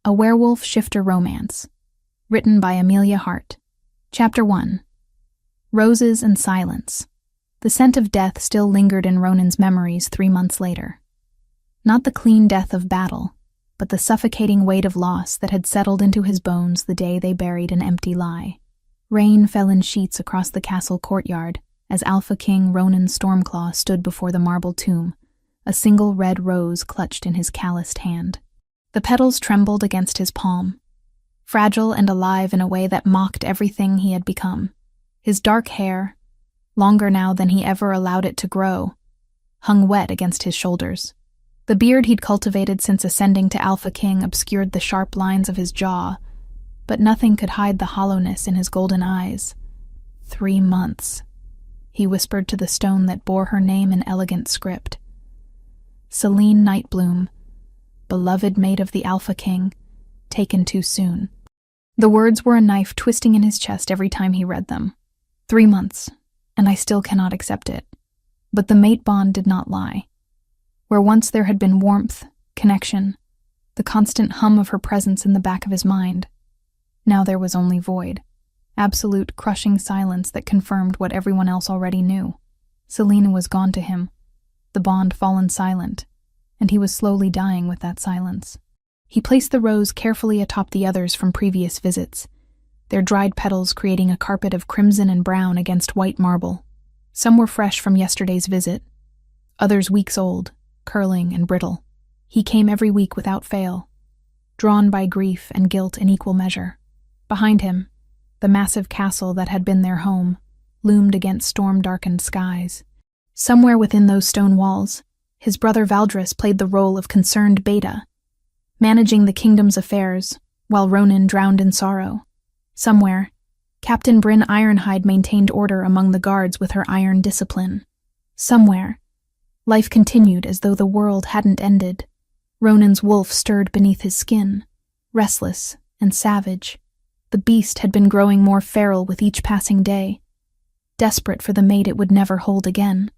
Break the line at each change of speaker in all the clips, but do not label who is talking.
A Werewolf Shifter Romance, written by Amelia Hart. Chapter 1. Roses and Silence. The scent of death still lingered in Ronan's memories 3 months later. Not the clean death of battle, but the suffocating weight of loss that had settled into his bones the day they buried an empty lie. Rain fell in sheets across the castle courtyard as Alpha King Ronan Stormclaw stood before the marble tomb, a single red rose clutched in his calloused hand. The petals trembled against his palm, fragile and alive in a way that mocked everything he had become. His dark hair, longer now than he ever allowed it to grow, hung wet against his shoulders. The beard he'd cultivated since ascending to Alpha King obscured the sharp lines of his jaw, but nothing could hide the hollowness in his golden eyes. 3 months, he whispered to the stone that bore her name in elegant script. Selene Nightbloom, beloved mate of the Alpha King, taken too soon. The words were a knife twisting in his chest every time he read them. 3 months, and I still cannot accept it. But the mate bond did not lie. Where once there had been warmth, connection, the constant hum of her presence in the back of his mind, now there was only void, absolute crushing silence that confirmed what everyone else already knew. Selena was gone to him, the bond fallen silent, and he was slowly dying with that silence. He placed the rose carefully atop the others from previous visits, their dried petals creating a carpet of crimson and brown against white marble. Some were fresh from yesterday's visit, others weeks old, curling and brittle. He came every week without fail, drawn by grief and guilt in equal measure. Behind him, the massive castle that had been their home loomed against storm-darkened skies. Somewhere within those stone walls, his brother Valdris played the role of concerned Beta, managing the kingdom's affairs while Ronan drowned in sorrow. Somewhere, Captain Bryn Ironhide maintained order among the guards with her iron discipline. Somewhere, life continued as though the world hadn't ended. Ronan's wolf stirred beneath his skin, restless and savage. The beast had been growing more feral with each passing day, desperate for the mate it would never hold again.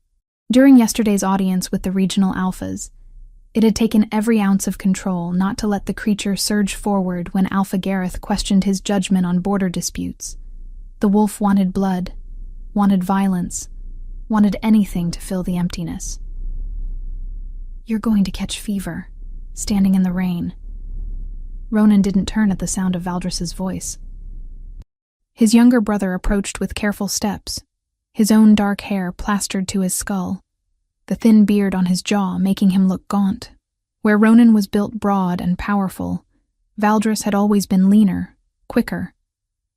During yesterday's audience with the regional alphas, it had taken every ounce of control not to let the creature surge forward when Alpha Gareth questioned his judgment on border disputes. The wolf wanted blood, wanted violence, wanted anything to fill the emptiness. "You're going to catch fever," standing in the rain. Ronan didn't turn at the sound of Valdris's voice. His younger brother approached with careful steps, his own dark hair plastered to his skull, the thin beard on his jaw making him look gaunt. Where Ronan was built broad and powerful, Valdris had always been leaner, quicker,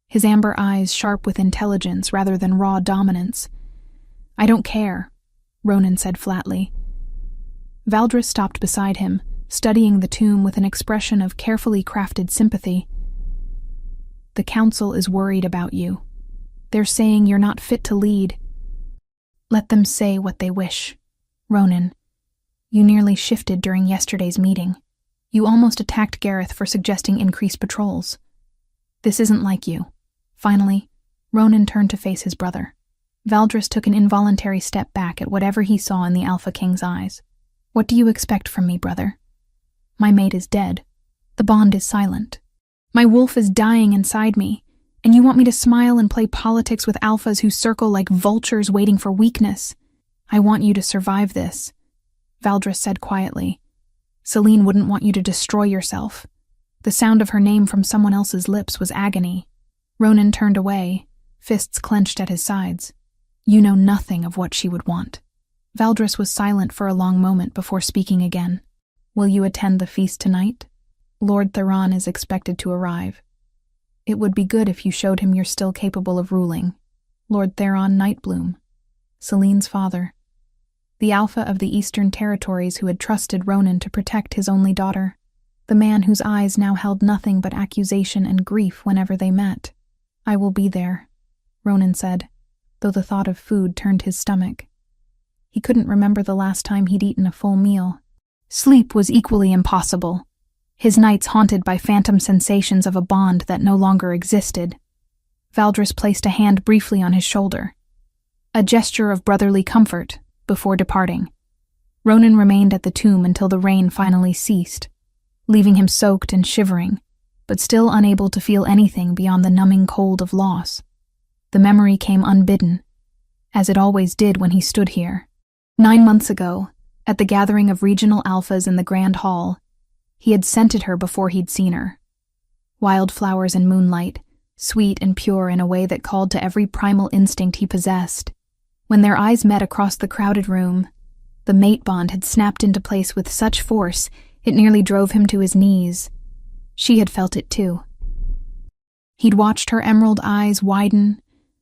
his amber eyes sharp with intelligence rather than raw dominance. "I don't care," Ronan said flatly. Valdris stopped beside him, studying the tomb with an expression of carefully crafted sympathy. "The council is worried about you. They're saying you're not fit to lead." "Let them say what they wish. Ronan, you nearly shifted during yesterday's meeting. You almost attacked Gareth for suggesting increased patrols. This isn't like you." Finally, Ronan turned to face his brother. Valdris took an involuntary step back at whatever he saw in the Alpha King's eyes. "What do you expect from me, brother? My mate is dead. The bond is silent. My wolf is dying inside me, and you want me to smile and play politics with alphas who circle like vultures waiting for weakness. I want you to survive this," Valdris said quietly. "Selene wouldn't want you to destroy yourself." The sound of her name from someone else's lips was agony. Ronan turned away, fists clenched at his sides. "You know nothing of what she would want." Valdris was silent for a long moment before speaking again. "Will you attend the feast tonight? Lord Theron is expected to arrive. It would be good if you showed him you're still capable of ruling. Lord Theron Nightbloom, Selene's father, the Alpha of the Eastern Territories who had trusted Ronan to protect his only daughter, the man whose eyes now held nothing but accusation and grief whenever they met." "I will be there," Ronan said, though the thought of food turned his stomach. He couldn't remember the last time he'd eaten a full meal. Sleep was equally impossible, his nights haunted by phantom sensations of a bond that no longer existed. Valdris placed a hand briefly on his shoulder, a gesture of brotherly comfort, before departing. Ronan remained at the tomb until the rain finally ceased, leaving him soaked and shivering, but still unable to feel anything beyond the numbing cold of loss. The memory came unbidden, as it always did when he stood here. 9 months ago, at the gathering of regional alphas in the Grand Hall, he had scented her before he'd seen her. Wildflowers and moonlight, sweet and pure in a way that called to every primal instinct he possessed. When their eyes met across the crowded room, the mate bond had snapped into place with such force it nearly drove him to his knees. She had felt it too. He'd watched her emerald eyes widen,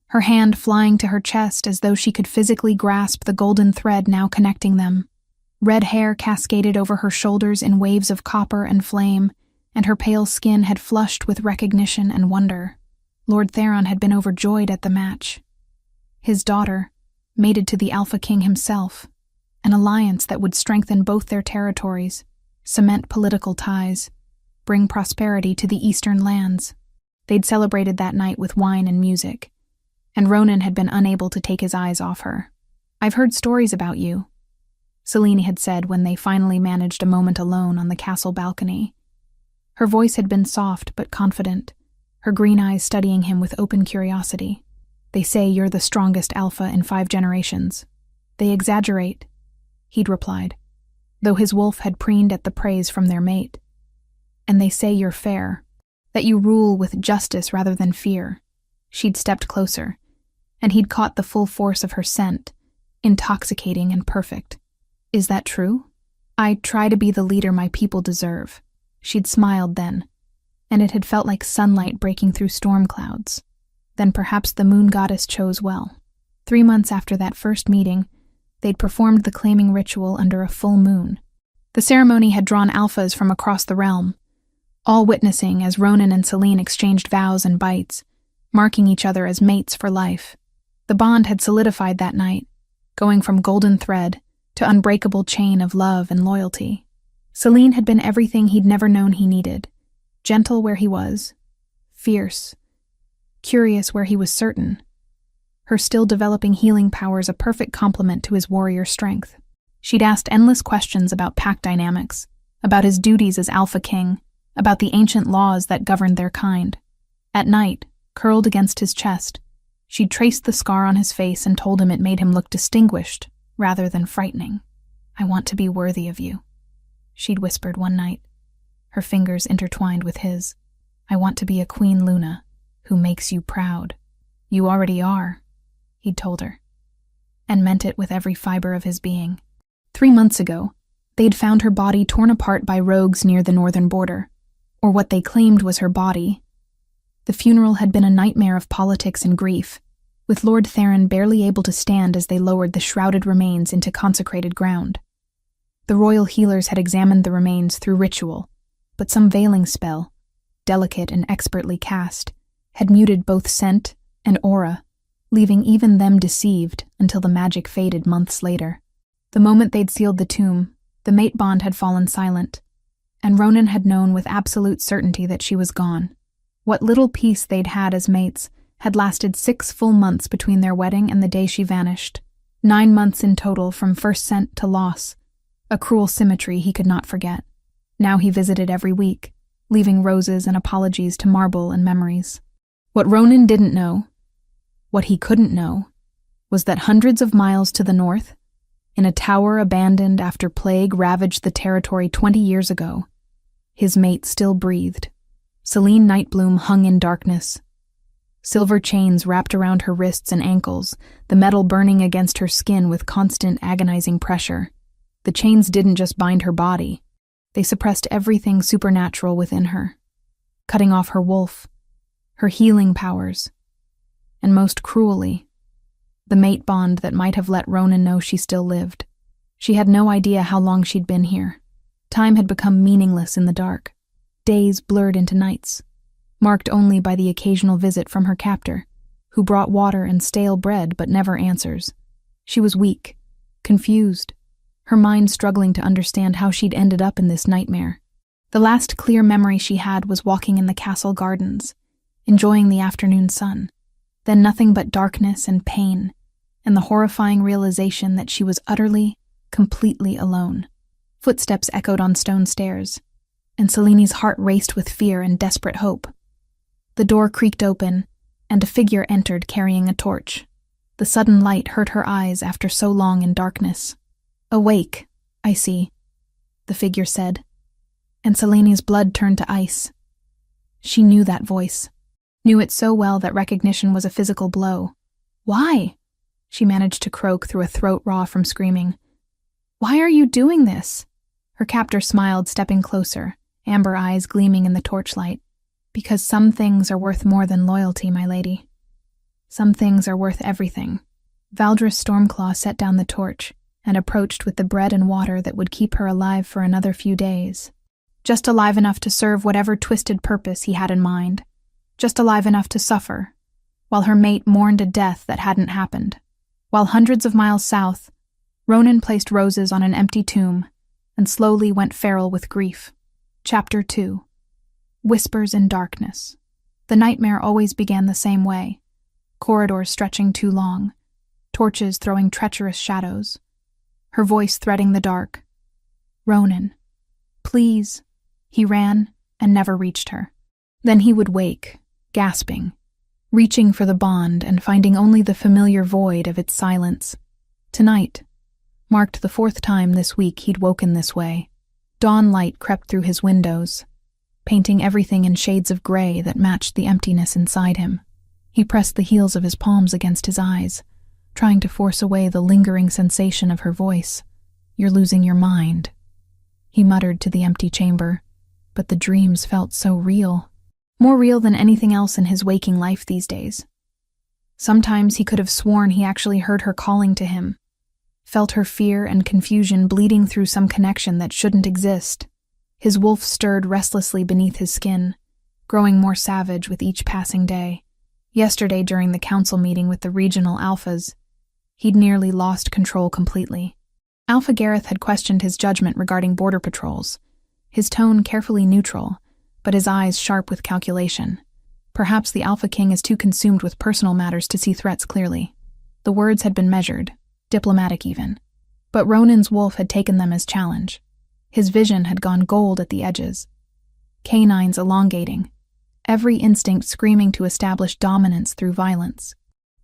her hand flying to her chest as though she could physically grasp the golden thread now connecting them. Red hair cascaded over her shoulders in waves of copper and flame, and her pale skin had flushed with recognition and wonder. Lord Theron had been overjoyed at the match. His daughter, mated to the Alpha King himself, an alliance that would strengthen both their territories, cement political ties, bring prosperity to the eastern lands. They'd celebrated that night with wine and music, and Ronan had been unable to take his eyes off her. "I've heard stories about you," Selene had said when they finally managed a moment alone on the castle balcony. Her voice had been soft but confident, her green eyes studying him with open curiosity. "They say you're the strongest alpha in 5 generations. They exaggerate," he'd replied, though his wolf had preened at the praise from their mate. "And they say you're fair, that you rule with justice rather than fear." She'd stepped closer, and he'd caught the full force of her scent, intoxicating and perfect. "Is that true?" "I try to be the leader my people deserve." She'd smiled then, and it had felt like sunlight breaking through storm clouds. Then perhaps the moon goddess chose well. 3 months after that first meeting, they'd performed the claiming ritual under a full moon. The ceremony had drawn alphas from across the realm, all witnessing as Ronan and Selene exchanged vows and bites, marking each other as mates for life. The bond had solidified that night, going from golden thread to unbreakable chain of love and loyalty. Selene had been everything he'd never known he needed, gentle where he was, fierce, curious where he was certain. Her still developing healing powers a perfect complement to his warrior strength. She'd asked endless questions about pack dynamics, about his duties as Alpha King, about the ancient laws that governed their kind. At night, curled against his chest, she'd traced the scar on his face and told him it made him look distinguished rather than frightening. "I want to be worthy of you," she'd whispered one night, her fingers intertwined with his. "I want to be a Queen Luna who makes you proud." "You already are," he'd told her, and meant it with every fiber of his being. 3 months ago, they'd found her body torn apart by rogues near the northern border, or what they claimed was her body. The funeral had been a nightmare of politics and grief, with Lord Theron barely able to stand as they lowered the shrouded remains into consecrated ground. The royal healers had examined the remains through ritual, but some veiling spell, delicate and expertly cast, had muted both scent and aura, leaving even them deceived until the magic faded months later. The moment they'd sealed the tomb, the mate bond had fallen silent, and Ronan had known with absolute certainty that she was gone. What little peace they'd had as mates had lasted 6 full months between their wedding and the day she vanished. 9 months in total from first scent to loss, a cruel symmetry he could not forget. Now he visited every week, leaving roses and apologies to marble and memories. What Ronan didn't know, what he couldn't know, was that hundreds of miles to the north, in a tower abandoned after plague ravaged the territory 20 years ago, his mate still breathed. Selene Nightbloom hung in darkness. Silver chains wrapped around her wrists and ankles, the metal burning against her skin with constant agonizing pressure. The chains didn't just bind her body, they suppressed everything supernatural within her, cutting off her wolf, her healing powers, and most cruelly, the mate bond that might have let Ronan know she still lived. She had no idea how long she'd been here. Time had become meaningless in the dark. Days blurred into nights, marked only by the occasional visit from her captor, who brought water and stale bread but never answers. She was weak, confused, her mind struggling to understand how she'd ended up in this nightmare. The last clear memory she had was walking in the castle gardens, enjoying the afternoon sun, then nothing but darkness and pain, and the horrifying realization that she was utterly, completely alone. Footsteps echoed on stone stairs, and Seleni's heart raced with fear and desperate hope. The door creaked open, and a figure entered carrying a torch. The sudden light hurt her eyes after so long in darkness. "Awake, I see," the figure said, and Seleni's blood turned to ice. She knew that voice, knew it so well that recognition was a physical blow. "Why?" she managed to croak through a throat raw from screaming. "Why are you doing this?" Her captor smiled, stepping closer, amber eyes gleaming in the torchlight. "Because some things are worth more than loyalty, my lady. Some things are worth everything." Valdris Stormclaw set down the torch and approached with the bread and water that would keep her alive for another few days. Just alive enough to serve whatever twisted purpose he had in mind. Just alive enough to suffer, while her mate mourned a death that hadn't happened. While hundreds of miles south, Ronan placed roses on an empty tomb and slowly went feral with grief. Chapter 2. Whispers in darkness. The nightmare always began the same way. Corridors stretching too long, torches throwing treacherous shadows, her voice threading the dark. "Ronan, please." He ran and never reached her. Then he would wake, gasping, reaching for the bond and finding only the familiar void of its silence. Tonight marked the 4th time this week he'd woken this way. Dawn light crept through his windows, painting everything in shades of gray that matched the emptiness inside him. He pressed the heels of his palms against his eyes, trying to force away the lingering sensation of her voice. "You're losing your mind," he muttered to the empty chamber, but the dreams felt so real. More real than anything else in his waking life these days. Sometimes he could have sworn he actually heard her calling to him, felt her fear and confusion bleeding through some connection that shouldn't exist. His wolf stirred restlessly beneath his skin, growing more savage with each passing day. Yesterday, during the council meeting with the regional alphas, he'd nearly lost control completely. Alpha Gareth had questioned his judgment regarding border patrols, his tone carefully neutral, but his eyes sharp with calculation. Perhaps the Alpha King is too consumed with personal matters to see threats clearly. The words had been measured, diplomatic even. But Ronan's wolf had taken them as challenge. His vision had gone gold at the edges. Canines elongating, every instinct screaming to establish dominance through violence.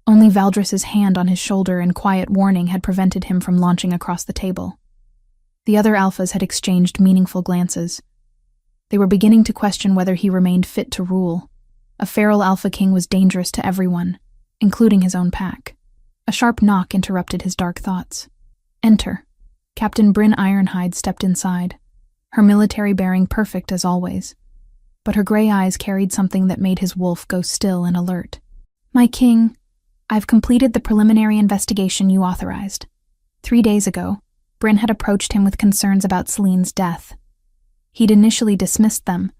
Only Valdris's hand on his shoulder in quiet warning had prevented him from launching across the table. The other alphas had exchanged meaningful glances. They were beginning to question whether he remained fit to rule. A feral Alpha King was dangerous to everyone, including his own pack. A sharp knock interrupted his dark thoughts. "Enter." Captain Bryn Ironhide stepped inside, her military bearing perfect as always. But her gray eyes carried something that made his wolf go still and alert. "My king, I've completed the preliminary investigation you authorized." 3 days ago, Bryn had approached him with concerns about Celine's death. He'd initially dismissed them,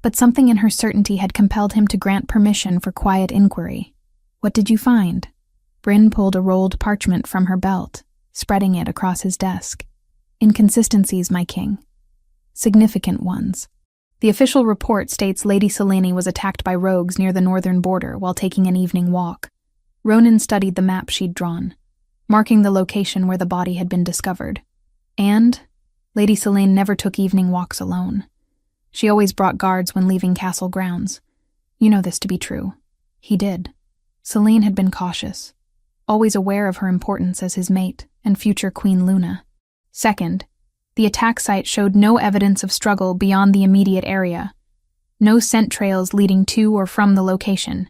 but something in her certainty had compelled him to grant permission for quiet inquiry. "What did you find?" Bryn pulled a rolled parchment from her belt, spreading it across his desk. "Inconsistencies, my king. Significant ones. The official report states Lady Selene was attacked by rogues near the northern border while taking an evening walk." Ronan studied the map she'd drawn, marking the location where the body had been discovered. And Lady Selene never took evening walks alone. She always brought guards when leaving castle grounds. "You know this to be true." He did. Selene had been cautious, always aware of her importance as his mate and future Queen Luna. Second, the attack site showed no evidence of struggle beyond the immediate area. No scent trails leading to or from the location.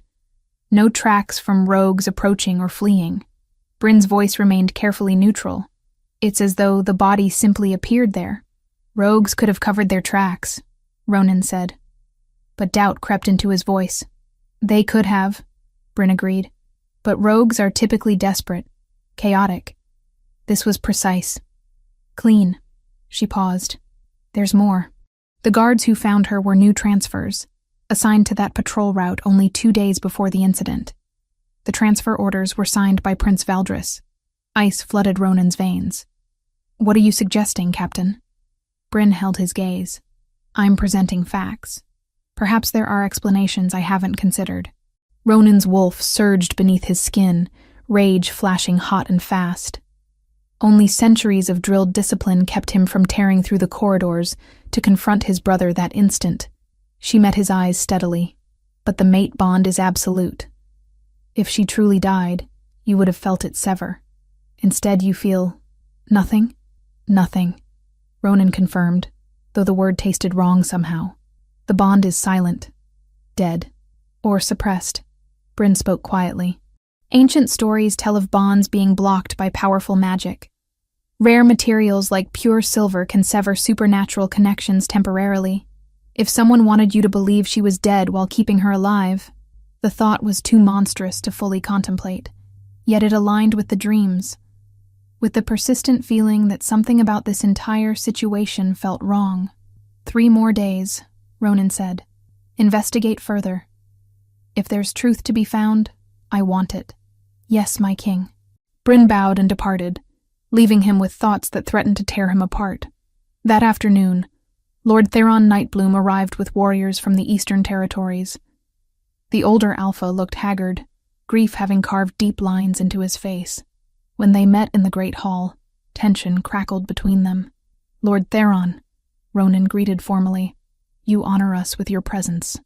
No tracks from rogues approaching or fleeing. Bryn's voice remained carefully neutral. "It's as though the body simply appeared there. Rogues could have covered their tracks," Ronan said. But doubt crept into his voice. "They could have," Bryn agreed. "But rogues are typically desperate, chaotic. This was precise. Clean." She paused. "There's more. The guards who found her were new transfers, assigned to that patrol route only 2 days before the incident. The transfer orders were signed by Prince Valdris. Ice flooded Ronan's veins. "What are you suggesting, Captain?" Bryn held his gaze. "I'm presenting facts. Perhaps there are explanations I haven't considered." Ronan's wolf surged beneath his skin, rage flashing hot and fast. Only centuries of drilled discipline kept him from tearing through the corridors to confront his brother that instant. She met his eyes steadily. But the mate bond is absolute. If she truly died, you would have felt it sever. Instead, you feel nothing? Nothing, Ronan confirmed, though the word tasted wrong somehow. The bond is silent, dead, or suppressed, Bryn spoke quietly. Ancient stories tell of bonds being blocked by powerful magic. Rare materials like pure silver can sever supernatural connections temporarily. If someone wanted you to believe she was dead while keeping her alive, the thought was too monstrous to fully contemplate, yet it aligned with the dreams, with the persistent feeling that something about this entire situation felt wrong. 3 more days, Ronan said. Investigate further. If there's truth to be found, I want it. Yes, my king. Bryn bowed and departed, leaving him with thoughts that threatened to tear him apart. That afternoon, Lord Theron Nightbloom arrived with warriors from the Eastern Territories. The older Alpha looked haggard, grief having carved deep lines into his face. When they met in the Great Hall, tension crackled between them. Lord Theron, Ronan greeted formally, you honor us with your presence.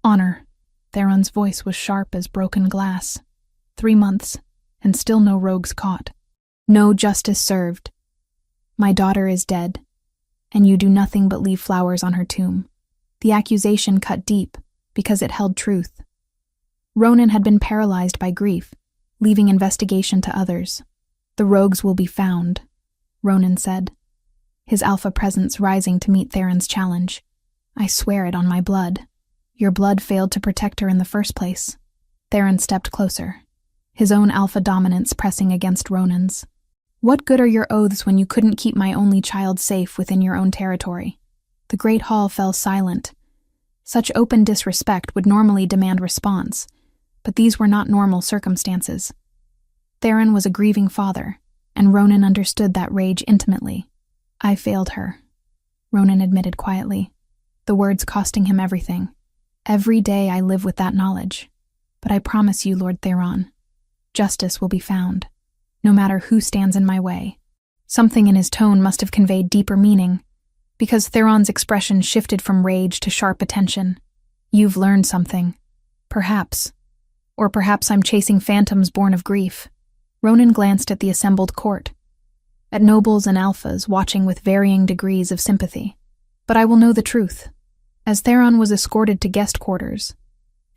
Honor. Theron's voice was sharp as broken glass. 3 months, and still no rogues caught. No justice served. My daughter is dead, and you do nothing but leave flowers on her tomb. The accusation cut deep, because it held truth. Ronan had been paralyzed by grief, leaving investigation to others. The rogues will be found, Ronan said, his alpha presence rising to meet Theron's challenge. I swear it on my blood. Your blood failed to protect her in the first place. Theron stepped closer, his own alpha dominance pressing against Ronan's. What good are your oaths when you couldn't keep my only child safe within your own territory? The Great Hall fell silent. Such open disrespect would normally demand response, but these were not normal circumstances. Theron was a grieving father, and Ronan understood that rage intimately. I failed her, Ronan admitted quietly, the words costing him everything. Every day I live with that knowledge, but I promise you, Lord Theron, justice will be found, no matter who stands in my way. Something in his tone must have conveyed deeper meaning, because Theron's expression shifted from rage to sharp attention. You've learned something. Perhaps. Or perhaps I'm chasing phantoms born of grief. Ronan glanced at the assembled court, at nobles and alphas watching with varying degrees of sympathy. But I will know the truth. As Theron was escorted to guest quarters,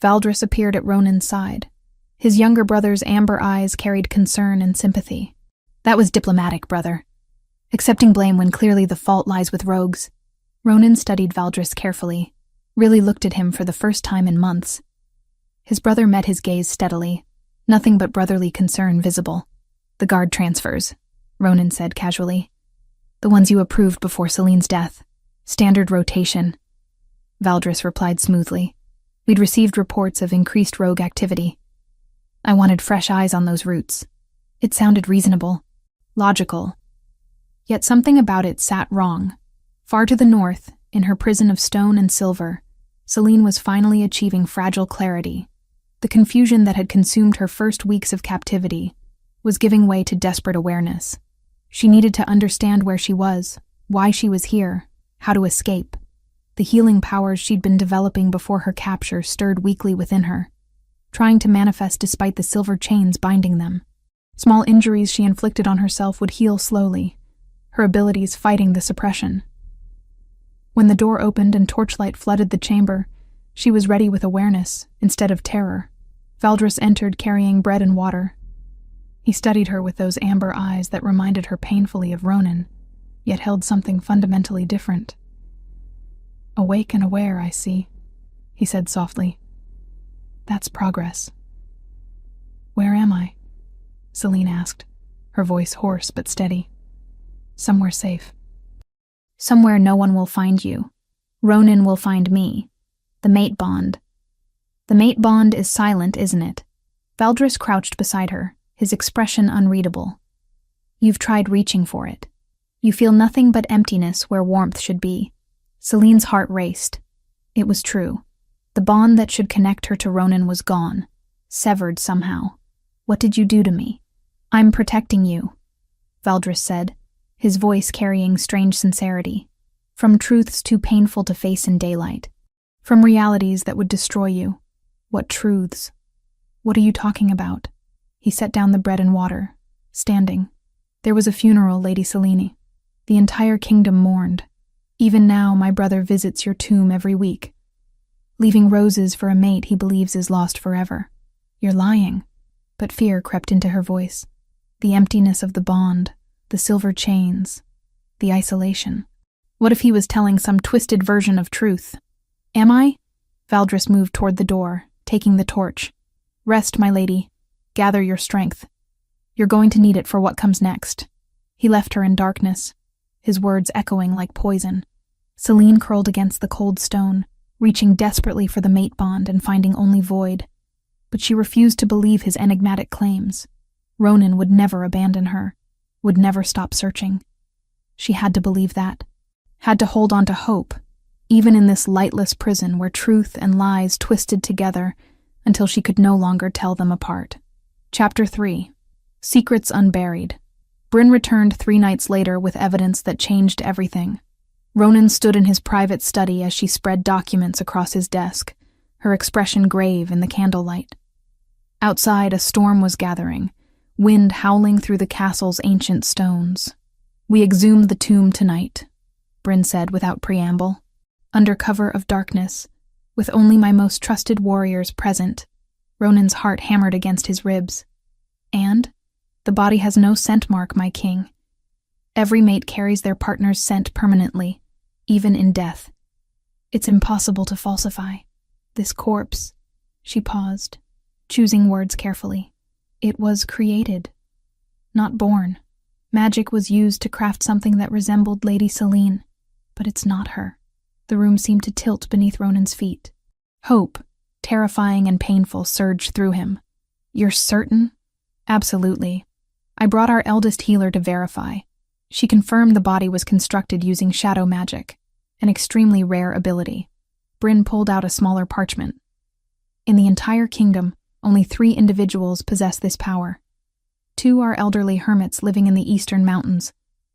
Valdris appeared at Ronan's side. His younger brother's amber eyes carried concern and sympathy. That was diplomatic, brother. Accepting blame when clearly the fault lies with rogues. Ronan studied Valdris carefully, really looked at him for the first time in months. His brother met his gaze steadily, nothing but brotherly concern visible. The guard transfers, Ronan said casually. The ones you approved before Celine's death. Standard rotation. Valdris replied smoothly. We'd received reports of increased rogue activity. I wanted fresh eyes on those routes. It sounded reasonable, logical. Yet something about it sat wrong. Far to the north, in her prison of stone and silver, Celine was finally achieving fragile clarity. The confusion that had consumed her first weeks of captivity was giving way to desperate awareness. She needed to understand where she was, why she was here, how to escape. The healing powers she'd been developing before her capture stirred weakly within her, trying to manifest despite the silver chains binding them. Small injuries she inflicted on herself would heal slowly, her abilities fighting the suppression. When the door opened and torchlight flooded the chamber, she was ready with awareness instead of terror. Valdris entered carrying bread and water. He studied her with those amber eyes that reminded her painfully of Ronan, yet held something fundamentally different. Awake and aware, I see, he said softly. That's progress. Where am I? Celine asked, her voice hoarse but steady. Somewhere safe. Somewhere no one will find you. Ronan will find me. The mate bond. The mate bond is silent, isn't it? Valdris crouched beside her, his expression unreadable. You've tried reaching for it. You feel nothing but emptiness where warmth should be. Celine's heart raced. It was true. The bond that should connect her to Ronan was gone, severed somehow. What did you do to me? I'm protecting you. Valdris said, his voice carrying strange sincerity. From truths too painful to face in daylight. From realities that would destroy you. What truths? What are you talking about? He set down the bread and water, standing. There was a funeral, Lady Selene. The entire kingdom mourned. Even now, my brother visits your tomb every week, leaving roses for a mate he believes is lost forever. You're lying. But fear crept into her voice. The emptiness of the bond, the silver chains, the isolation. What if he was telling some twisted version of truth? Am I? Valdris moved toward the door, taking the torch. Rest, my lady. Gather your strength. You're going to need it for what comes next. He left her in darkness, his words echoing like poison. Selene curled against the cold stone, reaching desperately for the mate bond and finding only void. But she refused to believe his enigmatic claims. Ronan would never abandon her, would never stop searching. She had to believe that, had to hold on to hope, even in this lightless prison where truth and lies twisted together until she could no longer tell them apart. Chapter 3. Secrets Unburied. Bryn returned 3 nights later with evidence that changed everything. Ronan stood in his private study as she spread documents across his desk, her expression grave in the candlelight. Outside, a storm was gathering, wind howling through the castle's ancient stones. We exhumed the tomb tonight, Bryn said without preamble. Under cover of darkness, with only my most trusted warriors present, Ronan's heart hammered against his ribs. And the body has no scent mark, my king. Every mate carries their partner's scent permanently, even in death. It's impossible to falsify. This corpse, she paused, choosing words carefully. It was created, not born. Magic was used to craft something that resembled Lady Selene, but it's not her. The room seemed to tilt beneath Ronan's feet. Hope, terrifying and painful, surged through him. You're certain? Absolutely. I brought our eldest healer to verify. She confirmed the body was constructed using shadow magic, an extremely rare ability. Bryn pulled out a smaller parchment. In the entire kingdom, only 3 individuals possess this power. 2 are elderly hermits living in the eastern mountains,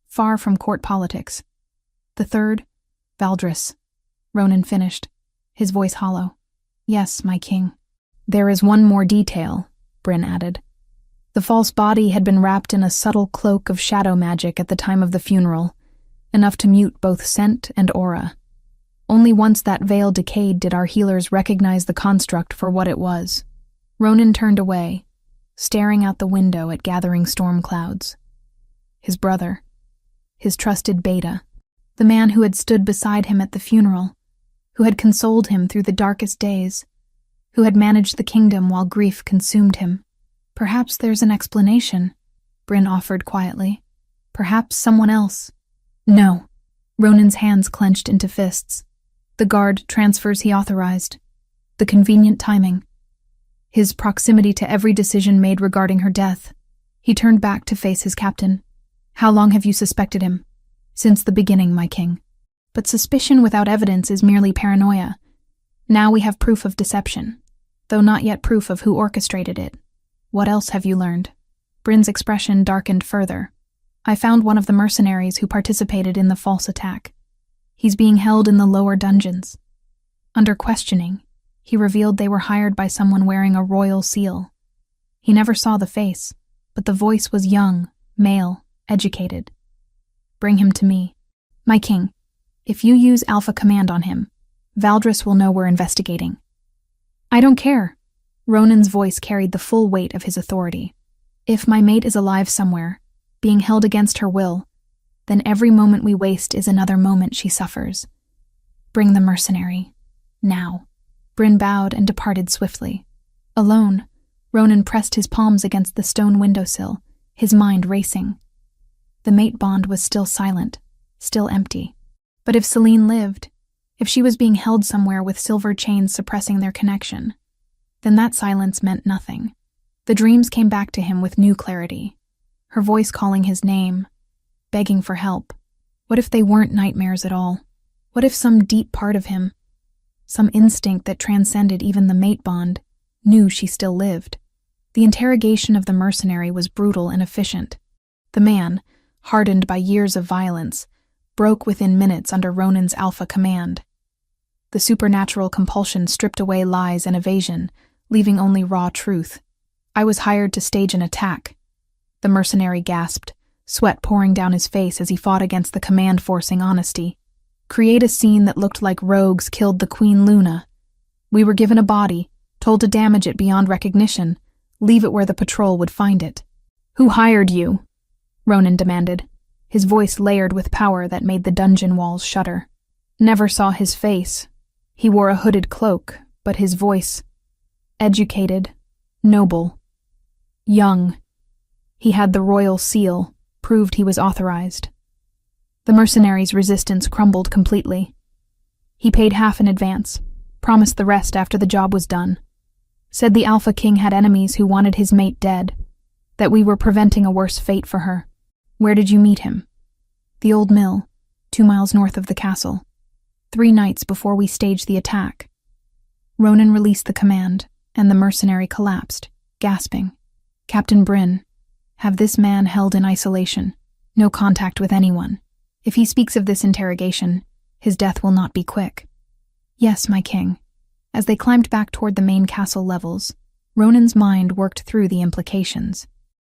far from court politics. The third, Valdris. Ronan finished, his voice hollow. Yes, my king. There is one more detail, Bryn added. The false body had been wrapped in a subtle cloak of shadow magic at the time of the funeral, enough to mute both scent and aura. Only once that veil decayed did our healers recognize the construct for what it was. Ronan turned away, staring out the window at gathering storm clouds. His brother, his trusted beta, the man who had stood beside him at the funeral, who had consoled him through the darkest days, who had managed the kingdom while grief consumed him. Perhaps there's an explanation, Bryn offered quietly. Perhaps someone else. No. Ronan's hands clenched into fists. The guard transfers he authorized. The convenient timing. His proximity to every decision made regarding her death. He turned back to face his captain. How long have you suspected him? Since the beginning, my king. But suspicion without evidence is merely paranoia. Now we have proof of deception, though not yet proof of who orchestrated it. What else have you learned? Bryn's expression darkened further. I found one of the mercenaries who participated in the false attack. He's being held in the lower dungeons. Under questioning, he revealed they were hired by someone wearing a royal seal. He never saw the face, but the voice was young, male, educated. Bring him to me. My king, if you use Alpha Command on him, Valdris will know we're investigating. I don't care. Ronan's voice carried the full weight of his authority. If my mate is alive somewhere, being held against her will, then every moment we waste is another moment she suffers. Bring the mercenary. Now. Bryn bowed and departed swiftly. Alone, Ronan pressed his palms against the stone windowsill, his mind racing. The mate bond was still silent, still empty. But if Selene lived, if she was being held somewhere with silver chains suppressing their connection, then that silence meant nothing. The dreams came back to him with new clarity, her voice calling his name, begging for help. What if they weren't nightmares at all? What if some deep part of him, some instinct that transcended even the mate bond, knew she still lived? The interrogation of the mercenary was brutal and efficient. The man, hardened by years of violence, broke within minutes under Ronan's alpha command. The supernatural compulsion stripped away lies and evasion, leaving only raw truth. I was hired to stage an attack. The mercenary gasped, sweat pouring down his face as he fought against the command forcing honesty. Create a scene that looked like rogues killed the Queen Luna. We were given a body, told to damage it beyond recognition, leave it where the patrol would find it. Who hired you? Ronan demanded, his voice layered with power that made the dungeon walls shudder. Never saw his face. He wore a hooded cloak, but his voice, educated, noble, young. He had the royal seal, proved he was authorized. The mercenary's resistance crumbled completely. He paid half in advance, promised the rest after the job was done. Said the Alpha King had enemies who wanted his mate dead, that we were preventing a worse fate for her. Where did you meet him? The old mill, 2 miles north of the castle. 3 nights before we staged the attack. Ronan released the command, and the mercenary collapsed, gasping. Captain Bryn, have this man held in isolation, no contact with anyone. If he speaks of this interrogation, his death will not be quick. Yes, my king. As they climbed back toward the main castle levels, Ronan's mind worked through the implications.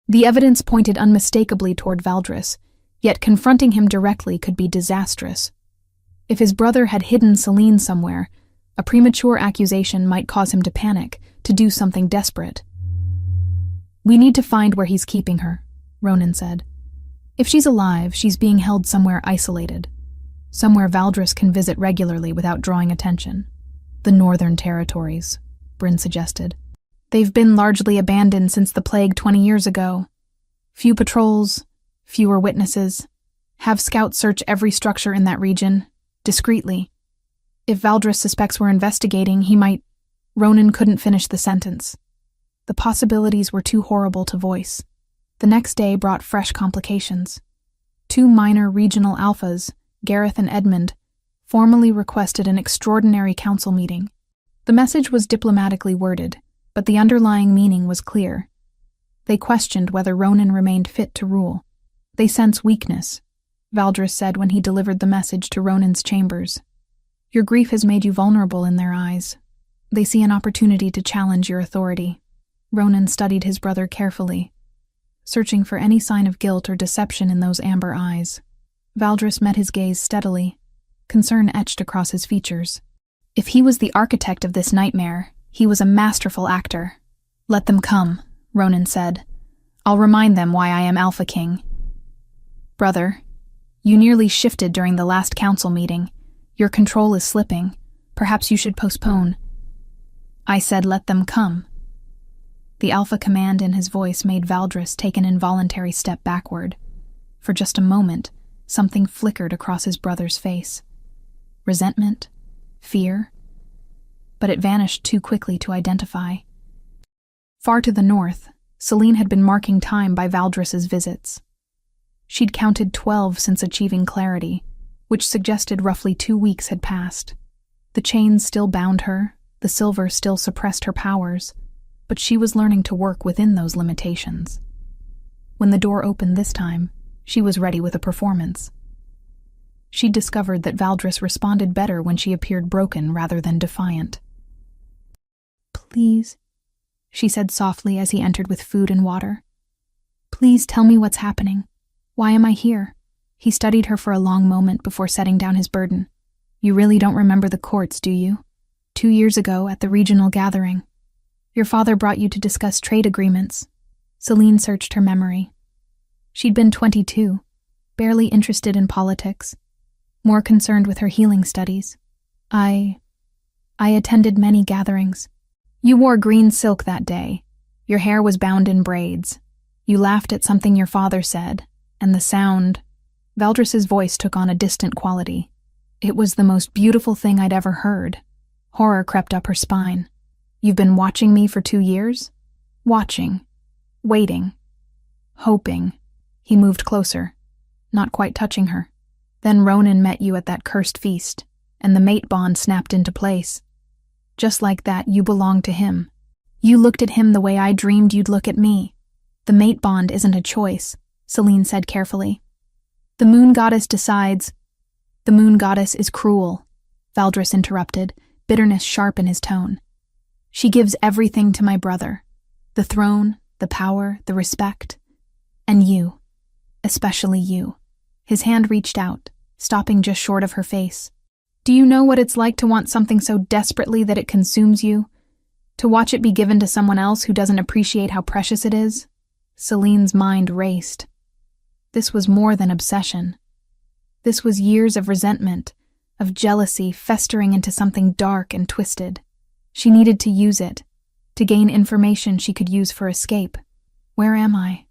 The evidence pointed unmistakably toward Valdris, yet confronting him directly could be disastrous. If his brother had hidden Celine somewhere, a premature accusation might cause him to panic, to do something desperate. We need to find where he's keeping her, Ronan said. If she's alive, she's being held somewhere isolated. Somewhere Valdris can visit regularly without drawing attention. The Northern Territories, Bryn suggested. They've been largely abandoned since the plague 20 years ago. Few patrols, fewer witnesses. Have scouts search every structure in that region, discreetly. If Valdris suspects we're investigating, he might... Ronan couldn't finish the sentence. The possibilities were too horrible to voice. The next day brought fresh complications. 2 minor regional alphas, Gareth and Edmund, formally requested an extraordinary council meeting. The message was diplomatically worded, but the underlying meaning was clear. They questioned whether Ronan remained fit to rule. They sense weakness, Valdris said when he delivered the message to Ronan's chambers. Your grief has made you vulnerable in their eyes. They see an opportunity to challenge your authority. Ronan studied his brother carefully, searching for any sign of guilt or deception in those amber eyes. Valdris met his gaze steadily, concern etched across his features. If he was the architect of this nightmare, he was a masterful actor. Let them come, Ronan said. I'll remind them why I am Alpha King. Brother, you nearly shifted during the last council meeting. Your control is slipping. Perhaps you should postpone. I said let them come. The alpha command in his voice made Valdris take an involuntary step backward. For just a moment, something flickered across his brother's face. Resentment? Fear? But it vanished too quickly to identify. Far to the north, Celine had been marking time by Valdris's visits. She'd counted 12 since achieving clarity, which suggested roughly 2 weeks had passed. The chains still bound her, the silver still suppressed her powers, but she was learning to work within those limitations. When the door opened this time, she was ready with a performance. She'd discovered that Valdris responded better when she appeared broken rather than defiant. Please, she said softly as he entered with food and water. Please tell me what's happening. Why am I here? He studied her for a long moment before setting down his burden. You really don't remember the courts, do you? 2 years ago at the regional gathering. Your father brought you to discuss trade agreements. Celine searched her memory. She'd been 22, barely interested in politics, more concerned with her healing studies. I attended many gatherings. You wore green silk that day. Your hair was bound in braids. You laughed at something your father said, and the sound... Valdris's voice took on a distant quality. It was the most beautiful thing I'd ever heard. Horror crept up her spine. You've been watching me for 2 years? Watching. Waiting. Hoping. He moved closer, not quite touching her. Then Ronan met you at that cursed feast, and the mate bond snapped into place. Just like that, you belonged to him. You looked at him the way I dreamed you'd look at me. The mate bond isn't a choice, Celine said carefully. The moon goddess decides. The moon goddess is cruel, Valdris interrupted, bitterness sharp in his tone. She gives everything to my brother. The throne, the power, the respect. And you. Especially you. His hand reached out, stopping just short of her face. Do you know what it's like to want something so desperately that it consumes you? To watch it be given to someone else who doesn't appreciate how precious it is? Celine's mind raced. This was more than obsession. This was years of resentment, of jealousy festering into something dark and twisted. She needed to use it, to gain information she could use for escape. Where am I?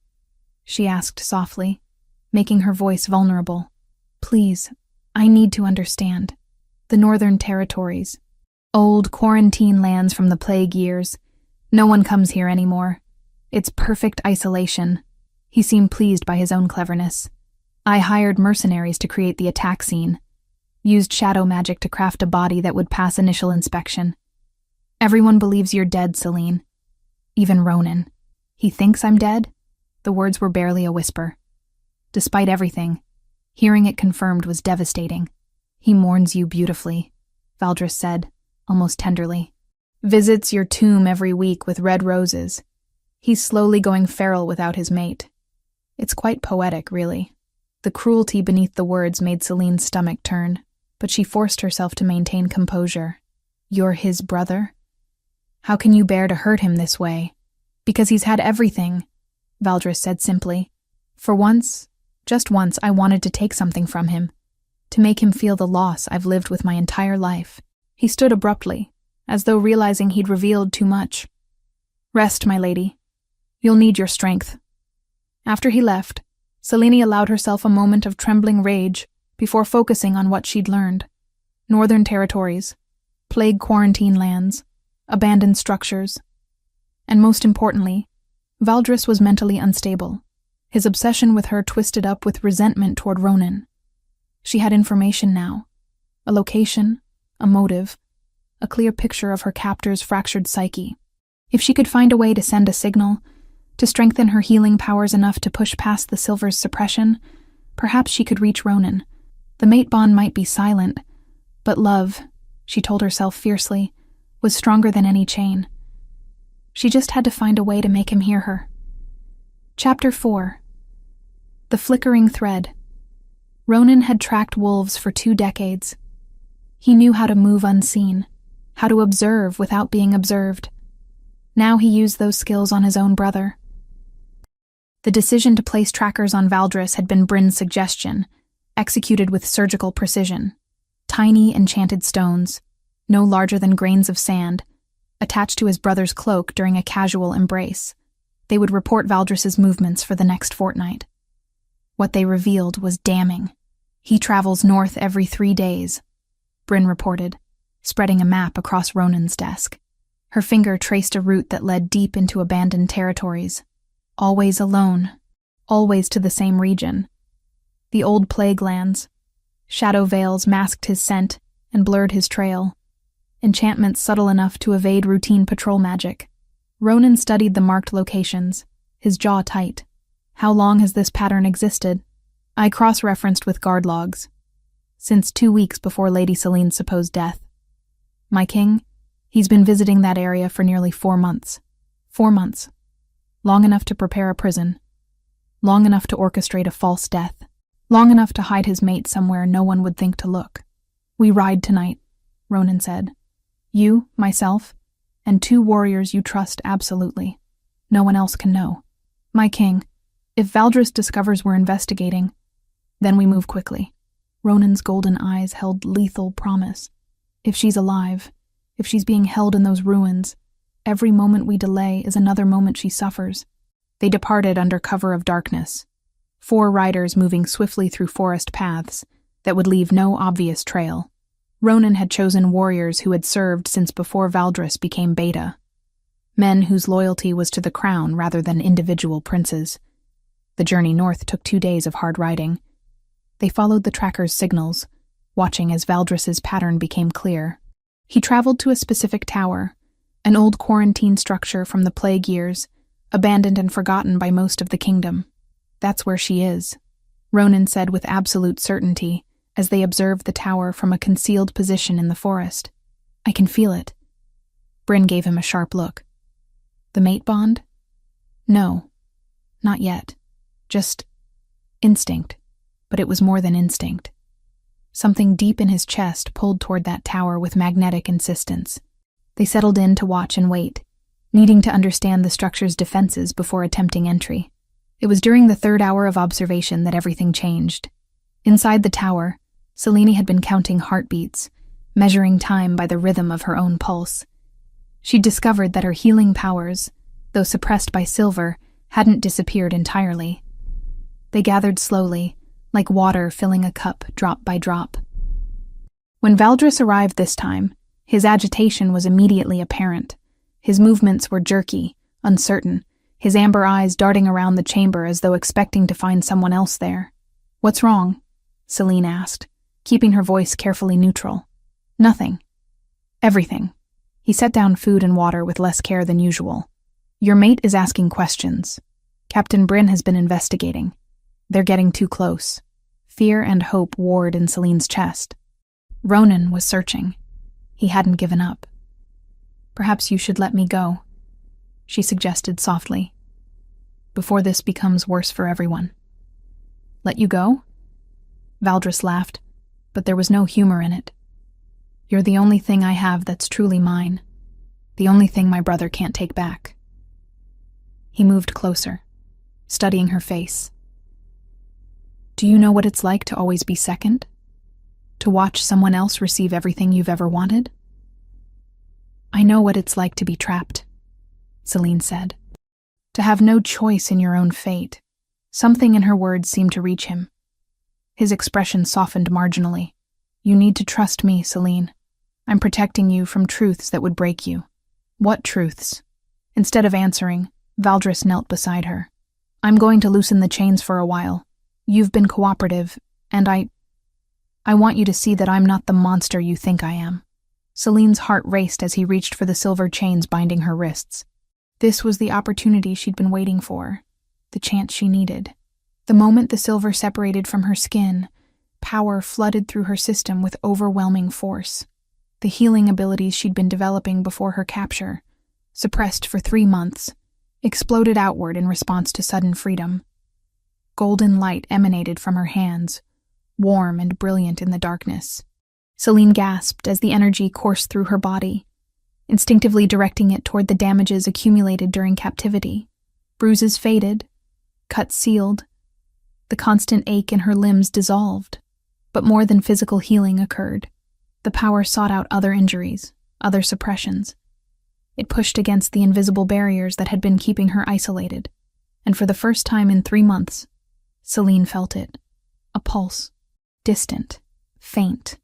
She asked softly, making her voice vulnerable. Please, I need to understand. The Northern Territories. Old quarantine lands from the plague years. No one comes here anymore. It's perfect isolation. He seemed pleased by his own cleverness. I hired mercenaries to create the attack scene. Used shadow magic to craft a body that would pass initial inspection. Everyone believes you're dead, Celine. Even Ronan. He thinks I'm dead? The words were barely a whisper. Despite everything, hearing it confirmed was devastating. He mourns you beautifully, Valdris said, almost tenderly. Visits your tomb every week with red roses. He's slowly going feral without his mate. It's quite poetic, really. The cruelty beneath the words made Celine's stomach turn, but she forced herself to maintain composure. You're his brother? How can you bear to hurt him this way? Because he's had everything, Valdris said simply. For once, just once, I wanted to take something from him. To make him feel the loss I've lived with my entire life. He stood abruptly, as though realizing he'd revealed too much. Rest, my lady. You'll need your strength. After he left, Celine allowed herself a moment of trembling rage before focusing on what she'd learned. Northern Territories, plague quarantine lands, abandoned structures. And most importantly, Valdris was mentally unstable, his obsession with her twisted up with resentment toward Ronan. She had information now, a location, a motive, a clear picture of her captor's fractured psyche. If she could find a way to send a signal, to strengthen her healing powers enough to push past the Silver's suppression, perhaps she could reach Ronan. The mate bond might be silent, but love, she told herself fiercely, was stronger than any chain. She just had to find a way to make him hear her. Chapter 4. The Flickering Thread. Ronan had tracked wolves for 2 decades. He knew how to move unseen, how to observe without being observed. Now he used those skills on his own brother. The decision to place trackers on Valdris had been Bryn's suggestion, executed with surgical precision. Tiny enchanted stones, no larger than grains of sand, attached to his brother's cloak during a casual embrace. They would report Valdris's movements for the next fortnight. What they revealed was damning. He travels north every 3 days, Bryn reported, spreading a map across Ronan's desk. Her finger traced a route that led deep into abandoned territories. Always alone, always to the same region. The old plague lands. Shadow veils masked his scent and blurred his trail. Enchantments subtle enough to evade routine patrol magic. Ronan studied the marked locations, his jaw tight. How long has this pattern existed? I cross-referenced with guard logs. Since 2 weeks before Lady Celine's supposed death. My king, he's been visiting that area for nearly 4 months. 4 months. Long enough to prepare a prison. Long enough to orchestrate a false death. Long enough to hide his mate somewhere no one would think to look. We ride tonight, Ronan said. You, myself, and 2 warriors you trust absolutely. No one else can know. My king, if Valdris discovers we're investigating, then we move quickly. Ronan's golden eyes held lethal promise. If she's alive, if she's being held in those ruins, every moment we delay is another moment she suffers. They departed under cover of darkness. 4 riders moving swiftly through forest paths that would leave no obvious trail. Ronan had chosen warriors who had served since before Valdris became Beta. Men whose loyalty was to the crown rather than individual princes. The journey north took 2 days of hard riding. They followed the tracker's signals, watching as Valdris's pattern became clear. He traveled to a specific tower, an old quarantine structure from the plague years, abandoned and forgotten by most of the kingdom. That's where she is. Ronan said with absolute certainty as they observed the tower from a concealed position in the forest. I can feel it. Bryn gave him a sharp look. The mate bond? No, not yet. Just instinct. But it was more than instinct. Something deep in his chest pulled toward that tower with magnetic insistence. They settled in to watch and wait, needing to understand the structure's defenses before attempting entry. It was during the third hour of observation that everything changed. Inside the tower, Selene had been counting heartbeats, measuring time by the rhythm of her own pulse. She'd discovered that her healing powers, though suppressed by silver, hadn't disappeared entirely. They gathered slowly, like water filling a cup drop by drop. When Valdris arrived this time, his agitation was immediately apparent. His movements were jerky, uncertain, his amber eyes darting around the chamber as though expecting to find someone else there. What's wrong? Selene asked, keeping her voice carefully neutral. Nothing. Everything. He set down food and water with less care than usual. Your mate is asking questions. Captain Bryn has been investigating. They're getting too close. Fear and hope warred in Selene's chest. Ronan was searching. He hadn't given up. Perhaps you should let me go, she suggested softly, before this becomes worse for everyone. Let you go? Valdris laughed, but there was no humor in it. You're the only thing I have that's truly mine. The only thing my brother can't take back. He moved closer, studying her face. Do you know what it's like to always be second? To watch someone else receive everything you've ever wanted? I know what it's like to be trapped, Selene said. To have no choice in your own fate. Something in her words seemed to reach him. His expression softened marginally. You need to trust me, Selene. I'm protecting you from truths that would break you. What truths? Instead of answering, Valdris knelt beside her. I'm going to loosen the chains for a while. You've been cooperative, and I want you to see that I'm not the monster you think I am. Selene's heart raced as he reached for the silver chains binding her wrists. This was the opportunity she'd been waiting for, the chance she needed. The moment the silver separated from her skin, power flooded through her system with overwhelming force. The healing abilities she'd been developing before her capture, suppressed for 3 months, exploded outward in response to sudden freedom. Golden light emanated from her hands, warm and brilliant in the darkness. Selene gasped as the energy coursed through her body, instinctively directing it toward the damages accumulated during captivity. Bruises faded, cuts sealed, the constant ache in her limbs dissolved. But more than physical healing occurred. The power sought out other injuries, other suppressions. It pushed against the invisible barriers that had been keeping her isolated, and for the first time in 3 months, Selene felt it. A pulse. Distant. Faint.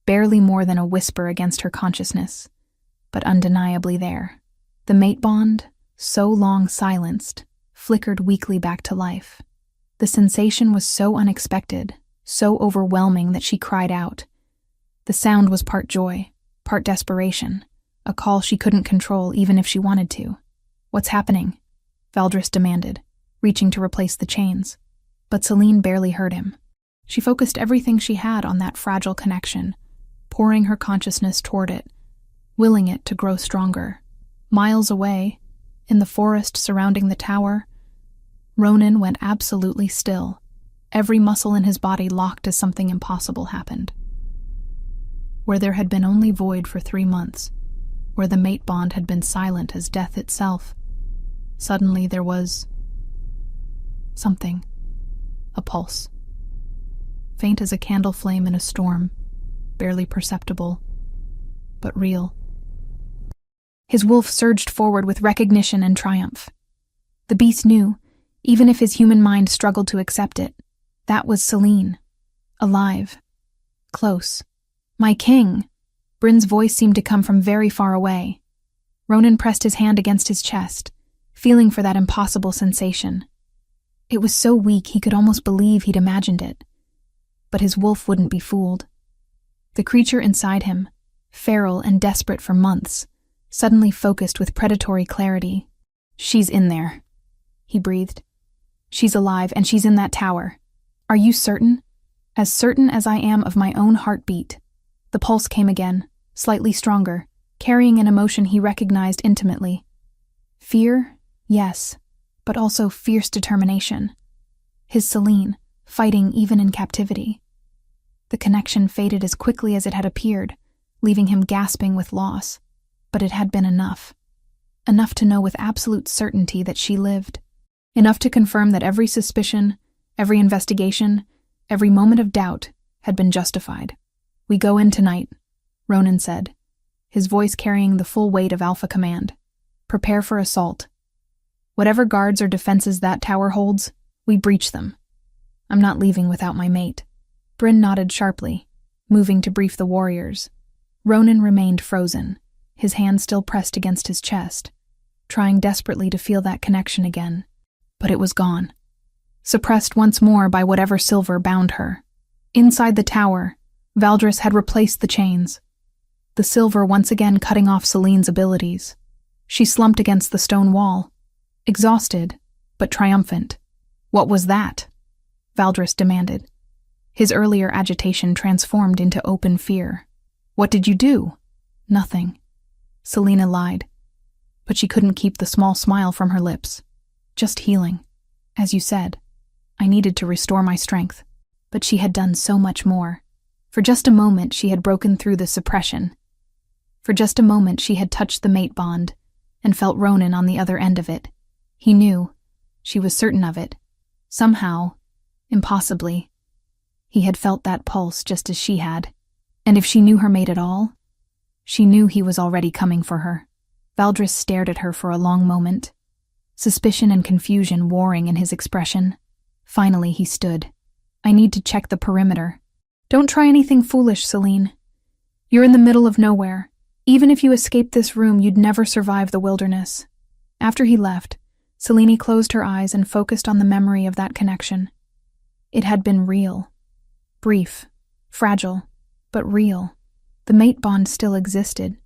Barely more than a whisper against her consciousness, but undeniably there. The mate bond, so long silenced, flickered weakly back to life. The sensation was so unexpected, so overwhelming that she cried out. The sound was part joy, part desperation, a call she couldn't control even if she wanted to. What's happening? Valdris demanded, reaching to replace the chains. But Selene barely heard him. She focused everything she had on that fragile connection, pouring her consciousness toward it, willing it to grow stronger. Miles away, in the forest surrounding the tower, Ronan went absolutely still, every muscle in his body locked as something impossible happened. Where there had been only void for 3 months, where the mate bond had been silent as death itself, suddenly there was something, a pulse. Faint as a candle flame in a storm, barely perceptible, but real. His wolf surged forward with recognition and triumph. The beast knew, even if his human mind struggled to accept it, that was Selene. Alive. Close. My king! Bryn's voice seemed to come from very far away. Ronan pressed his hand against his chest, feeling for that impossible sensation. It was so weak he could almost believe he'd imagined it. But his wolf wouldn't be fooled. The creature inside him, feral and desperate for months, suddenly focused with predatory clarity. She's in there, he breathed. She's alive, and she's in that tower. Are you certain? As certain as I am of my own heartbeat. The pulse came again, slightly stronger, carrying an emotion he recognized intimately. Fear, yes, but also fierce determination. His Celine, fighting even in captivity. The connection faded as quickly as it had appeared, leaving him gasping with loss. But it had been enough. Enough to know with absolute certainty that she lived. Enough to confirm that every suspicion, every investigation, every moment of doubt had been justified. We go in tonight, Ronan said, his voice carrying the full weight of alpha command. Prepare for assault. Whatever guards or defenses that tower holds, we breach them. I'm not leaving without my mate. Bryn nodded sharply, moving to brief the warriors. Ronan remained frozen, his hand still pressed against his chest, trying desperately to feel that connection again. But it was gone. Suppressed once more by whatever silver bound her. Inside the tower, Valdris had replaced the chains, the silver once again cutting off Celine's abilities. She slumped against the stone wall, exhausted, but triumphant. What was that? Valdris demanded. His earlier agitation transformed into open fear. What did you do? Nothing. Selena lied, but she couldn't keep the small smile from her lips. Just healing. As you said, I needed to restore my strength. But she had done so much more. For just a moment she had broken through the suppression. For just a moment she had touched the mate bond, and felt Ronan on the other end of it. He knew. She was certain of it. Somehow, impossibly, he had felt that pulse just as she had. And if she knew her mate at all, she knew he was already coming for her. Valdris stared at her for a long moment, suspicion and confusion warring in his expression. Finally he stood. I need to check the perimeter. Don't try anything foolish, Celine. You're in the middle of nowhere. Even if you escaped this room, you'd never survive the wilderness. After he left, Selene closed her eyes and focused on the memory of that connection. It had been real. Brief, fragile, but real. The mate bond still existed,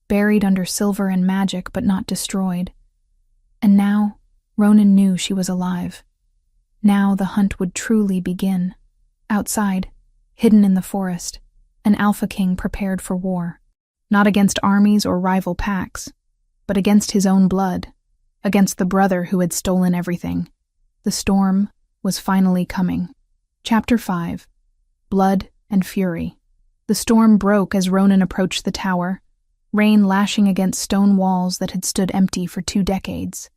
buried under silver and magic but not destroyed. And now, Ronan knew she was alive. Now the hunt would truly begin. Outside, hidden in the forest, an Alpha King prepared for war. Not against armies or rival packs, but against his own blood, against the brother who had stolen everything. The storm was finally coming. Chapter 5. Blood and Fury. The storm broke as Ronan approached the tower, rain lashing against stone walls that had stood empty for 2 decades.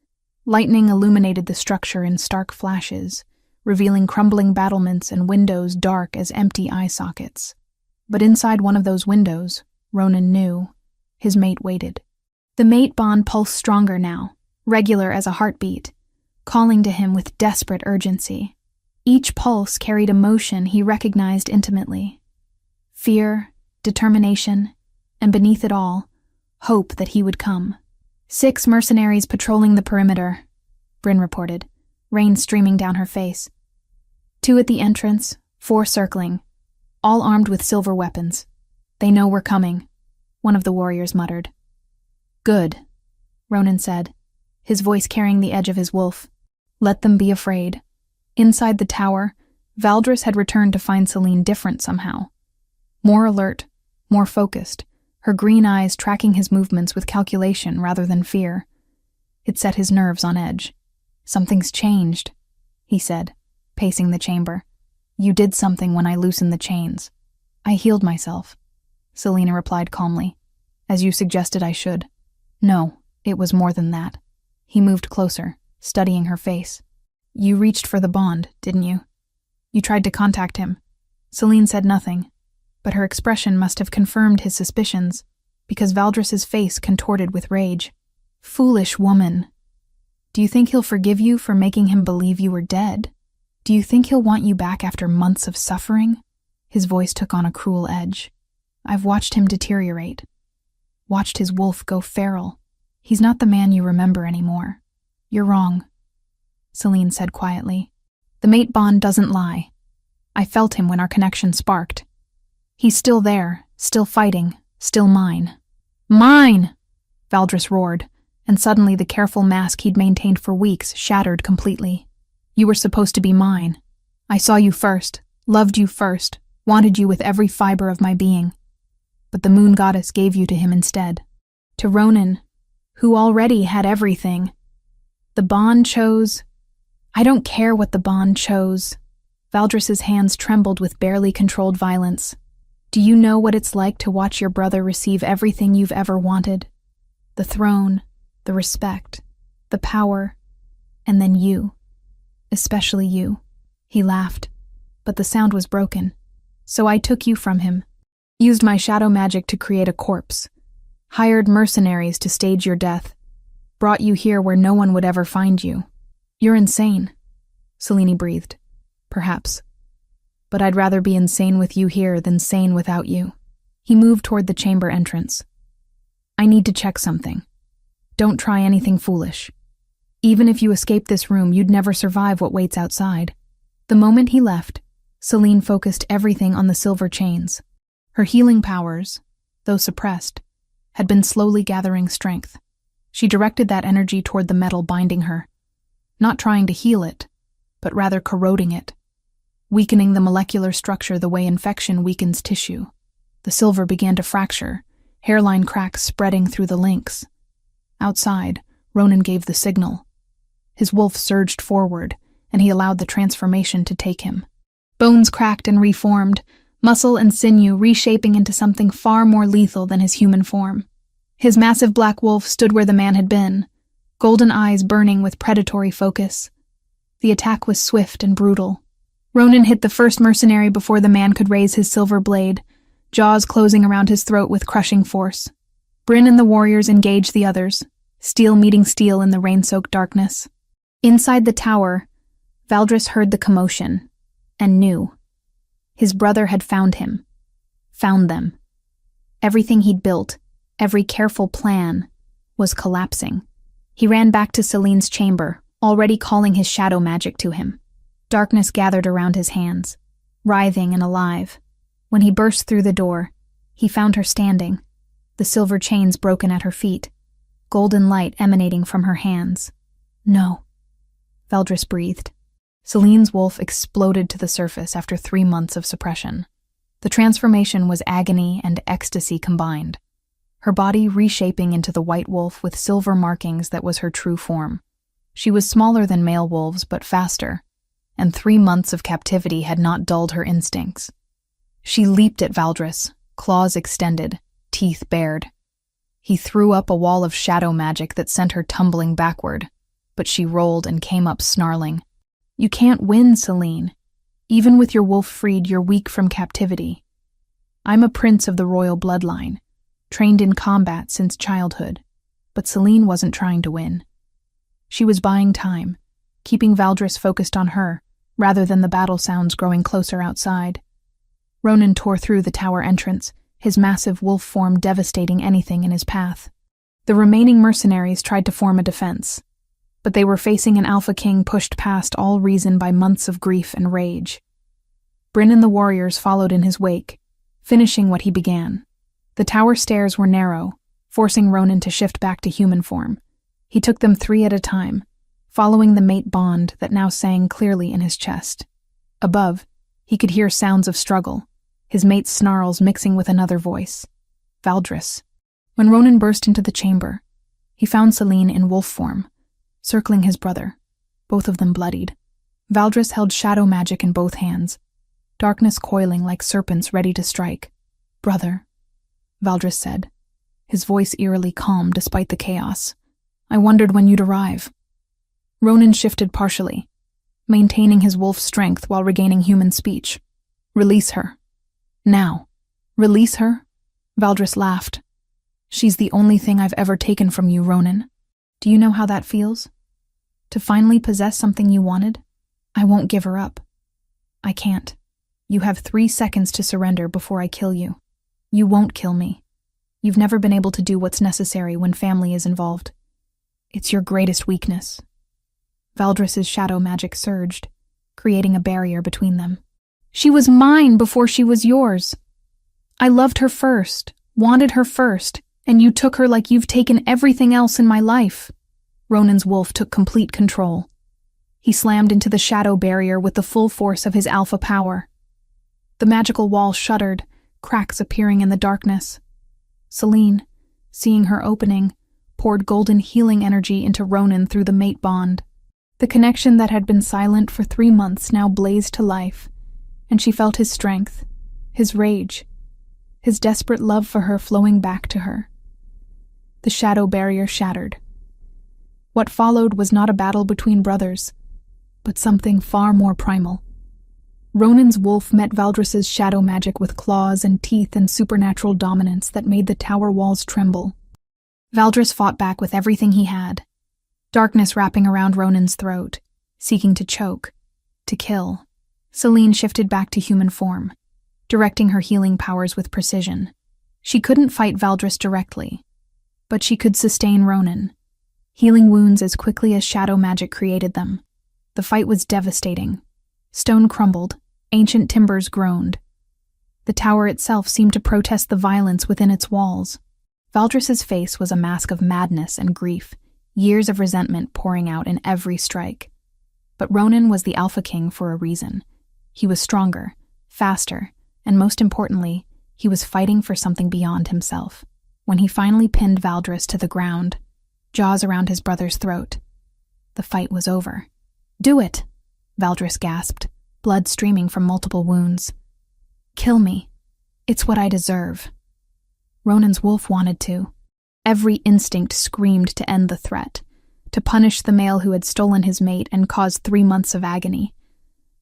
Lightning illuminated the structure in stark flashes, revealing crumbling battlements and windows dark as empty eye sockets. But inside one of those windows, Ronan knew, his mate waited. The mate bond pulsed stronger now, regular as a heartbeat, calling to him with desperate urgency. Each pulse carried emotion he recognized intimately. Fear, determination, and beneath it all, hope that he would come. 6 mercenaries patrolling the perimeter, Bryn reported, rain streaming down her face. 2 at the entrance, 4 circling, all armed with silver weapons. They know we're coming, one of the warriors muttered. Good, Ronan said, his voice carrying the edge of his wolf. Let them be afraid. Inside the tower, Valdris had returned to find Celine different somehow. More alert, more focused, her green eyes tracking his movements with calculation rather than fear. It set his nerves on edge. Something's changed, he said, pacing the chamber. You did something when I loosened the chains. I healed myself, Selena replied calmly, as you suggested I should. No, it was more than that. He moved closer, studying her face. You reached for the bond, didn't you? You tried to contact him. Celine said nothing, but her expression must have confirmed his suspicions, because Valdris's face contorted with rage. Foolish woman. Do you think he'll forgive you for making him believe you were dead? Do you think he'll want you back after months of suffering? His voice took on a cruel edge. I've watched him deteriorate. Watched his wolf go feral. He's not the man you remember anymore. You're wrong, Celine said quietly. The mate bond doesn't lie. I felt him when our connection sparked. He's still there, still fighting, still mine. Mine! Valdris roared, and suddenly the careful mask he'd maintained for weeks shattered completely. You were supposed to be mine. I saw you first, loved you first, wanted you with every fiber of my being. But the moon goddess gave you to him instead. To Ronan, who already had everything. The bond chose. I don't care what the bond chose. Valdris's hands trembled with barely controlled violence. Do you know what it's like to watch your brother receive everything you've ever wanted? The throne, the respect, the power, and then you. Especially you. He laughed, but the sound was broken. So I took you from him, used my shadow magic to create a corpse, hired mercenaries to stage your death, brought you here where no one would ever find you. You're insane, Selene breathed. Perhaps. But I'd rather be insane with you here than sane without you. He moved toward the chamber entrance. I need to check something. Don't try anything foolish. Even if you escape this room, you'd never survive what waits outside. The moment he left, Selene focused everything on the silver chains. Her healing powers, though suppressed, had been slowly gathering strength. She directed that energy toward the metal binding her, not trying to heal it, but rather corroding it, weakening the molecular structure the way infection weakens tissue. The silver began to fracture, hairline cracks spreading through the links. Outside, Ronan gave the signal. His wolf surged forward, and he allowed the transformation to take him. Bones cracked and reformed, muscle and sinew reshaping into something far more lethal than his human form. His massive black wolf stood where the man had been, golden eyes burning with predatory focus. The attack was swift and brutal. Ronan hit the first mercenary before the man could raise his silver blade, jaws closing around his throat with crushing force. Bryn and the warriors engaged the others, steel meeting steel in the rain-soaked darkness. Inside the tower, Valdris heard the commotion, and knew. His brother had found him. Found them. Everything he'd built, every careful plan, was collapsing. He ran back to Selene's chamber, already calling his shadow magic to him. Darkness gathered around his hands, writhing and alive. When he burst through the door, he found her standing, the silver chains broken at her feet, golden light emanating from her hands. No, Valdris breathed. Selene's wolf exploded to the surface after 3 months of suppression. The transformation was agony and ecstasy combined, her body reshaping into the white wolf with silver markings that was her true form. She was smaller than male wolves, but faster, and 3 months of captivity had not dulled her instincts. She leaped at Valdris, claws extended, teeth bared. He threw up a wall of shadow magic that sent her tumbling backward, but she rolled and came up snarling. You can't win, Selene. Even with your wolf freed, you're weak from captivity. I'm a prince of the royal bloodline, trained in combat since childhood, but Selene wasn't trying to win. She was buying time, keeping Valdris focused on her, rather than the battle sounds growing closer outside. Ronan tore through the tower entrance, his massive wolf form devastating anything in his path. The remaining mercenaries tried to form a defense, but they were facing an Alpha King pushed past all reason by months of grief and rage. Bryn and the warriors followed in his wake, finishing what he began. The tower stairs were narrow, forcing Ronan to shift back to human form. He took them 3 at a time, following the mate bond that now sang clearly in his chest. Above, he could hear sounds of struggle, his mate's snarls mixing with another voice. Valdris. When Ronan burst into the chamber, he found Selene in wolf form, circling his brother, both of them bloodied. Valdris held shadow magic in both hands, darkness coiling like serpents ready to strike. Brother, Valdris said, his voice eerily calm despite the chaos. I wondered when you'd arrive. Ronan shifted partially, maintaining his wolf strength while regaining human speech. Release her. Now. Release her? Valdris laughed. She's the only thing I've ever taken from you, Ronan. Do you know how that feels? To finally possess something you wanted? I won't give her up. I can't. You have 3 seconds to surrender before I kill you. You won't kill me. You've never been able to do what's necessary when family is involved. It's your greatest weakness. Valdris's shadow magic surged, creating a barrier between them. She was mine before she was yours. I loved her first, wanted her first, and you took her like you've taken everything else in my life. Ronan's wolf took complete control. He slammed into the shadow barrier with the full force of his alpha power. The magical wall shuddered, cracks appearing in the darkness. Celine, seeing her opening, poured golden healing energy into Ronan through the mate bond. The connection that had been silent for 3 months now blazed to life, and she felt his strength, his rage, his desperate love for her flowing back to her. The shadow barrier shattered. What followed was not a battle between brothers, but something far more primal. Ronan's wolf met Valdris's shadow magic with claws and teeth and supernatural dominance that made the tower walls tremble. Valdris fought back with everything he had, darkness wrapping around Ronan's throat, seeking to choke, to kill. Celine shifted back to human form, directing her healing powers with precision. She couldn't fight Valdris directly, but she could sustain Ronan, healing wounds as quickly as shadow magic created them. The fight was devastating. Stone crumbled, ancient timbers groaned. The tower itself seemed to protest the violence within its walls. Valdris's face was a mask of madness and grief, years of resentment pouring out in every strike. But Ronan was the Alpha King for a reason. He was stronger, faster, and most importantly, he was fighting for something beyond himself. When he finally pinned Valdris to the ground, jaws around his brother's throat, the fight was over. "Do it," Valdris gasped, blood streaming from multiple wounds. "Kill me. It's what I deserve." Ronan's wolf wanted to. Every instinct screamed to end the threat, to punish the male who had stolen his mate and caused 3 months of agony.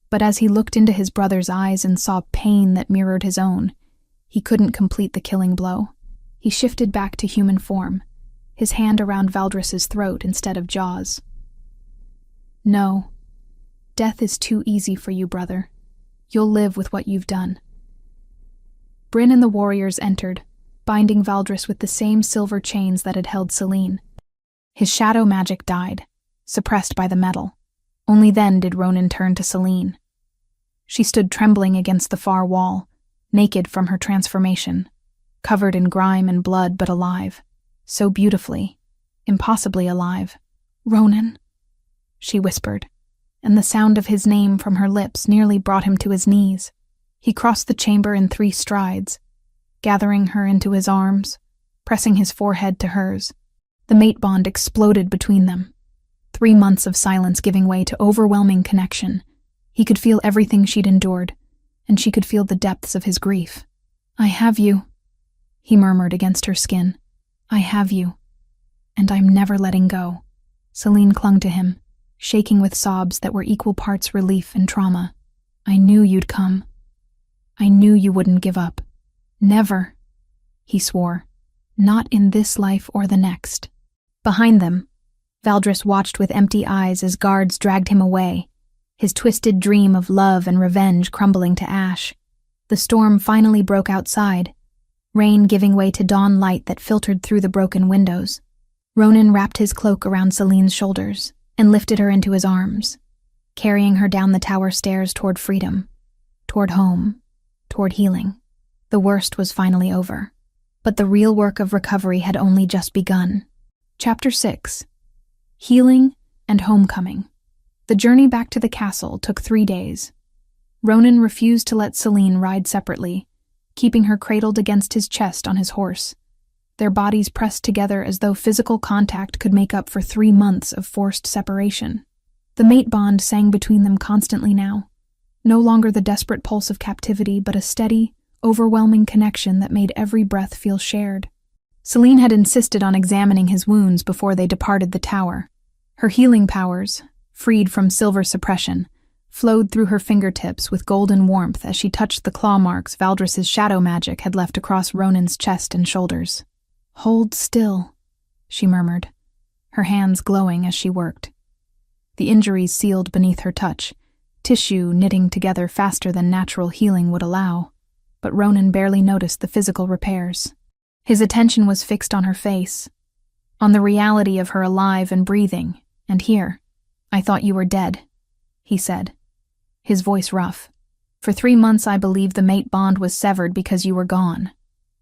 But as he looked into his brother's eyes and saw pain that mirrored his own, he couldn't complete the killing blow. He shifted back to human form, his hand around Valdris's throat instead of jaws. "No. Death is too easy for you, brother. You'll live with what you've done." Bryn and the warriors entered, binding Valdris with the same silver chains that had held Celine. His shadow magic died, suppressed by the metal. Only then did Ronan turn to Celine. She stood trembling against the far wall, naked from her transformation, covered in grime and blood but alive, so beautifully, impossibly alive. "Ronan," she whispered, and the sound of his name from her lips nearly brought him to his knees. He crossed the chamber in 3 strides, gathering her into his arms, pressing his forehead to hers. The mate bond exploded between them. 3 months of silence giving way to overwhelming connection. He could feel everything she'd endured, and she could feel the depths of his grief. "I have you," he murmured against her skin. "I have you, and I'm never letting go." Celine clung to him, shaking with sobs that were equal parts relief and trauma. "I knew you'd come. I knew you wouldn't give up. Never," he swore. "Not in this life or the next." Behind them, Valdris watched with empty eyes as guards dragged him away, his twisted dream of love and revenge crumbling to ash. The storm finally broke outside, rain giving way to dawn light that filtered through the broken windows. Ronan wrapped his cloak around Celine's shoulders and lifted her into his arms, carrying her down the tower stairs toward freedom, toward home, toward healing. The worst was finally over, but the real work of recovery had only just begun. Chapter 6. Healing and Homecoming. The journey back to the castle took 3 days. Ronan refused to let Celine ride separately, keeping her cradled against his chest on his horse, their bodies pressed together as though physical contact could make up for 3 months of forced separation. The mate bond sang between them constantly now, no longer the desperate pulse of captivity, but a steady, overwhelming connection that made every breath feel shared. Celine had insisted on examining his wounds before they departed the tower. Her healing powers, freed from silver suppression, flowed through her fingertips with golden warmth as she touched the claw marks Valdris's shadow magic had left across Ronan's chest and shoulders. "Hold still," she murmured, her hands glowing as she worked. The injuries sealed beneath her touch, tissue knitting together faster than natural healing would allow, but Ronan barely noticed the physical repairs. His attention was fixed on her face, on the reality of her alive and breathing, and here, "I thought you were dead," he said, his voice rough. "For 3 months I believed the mate bond was severed because you were gone.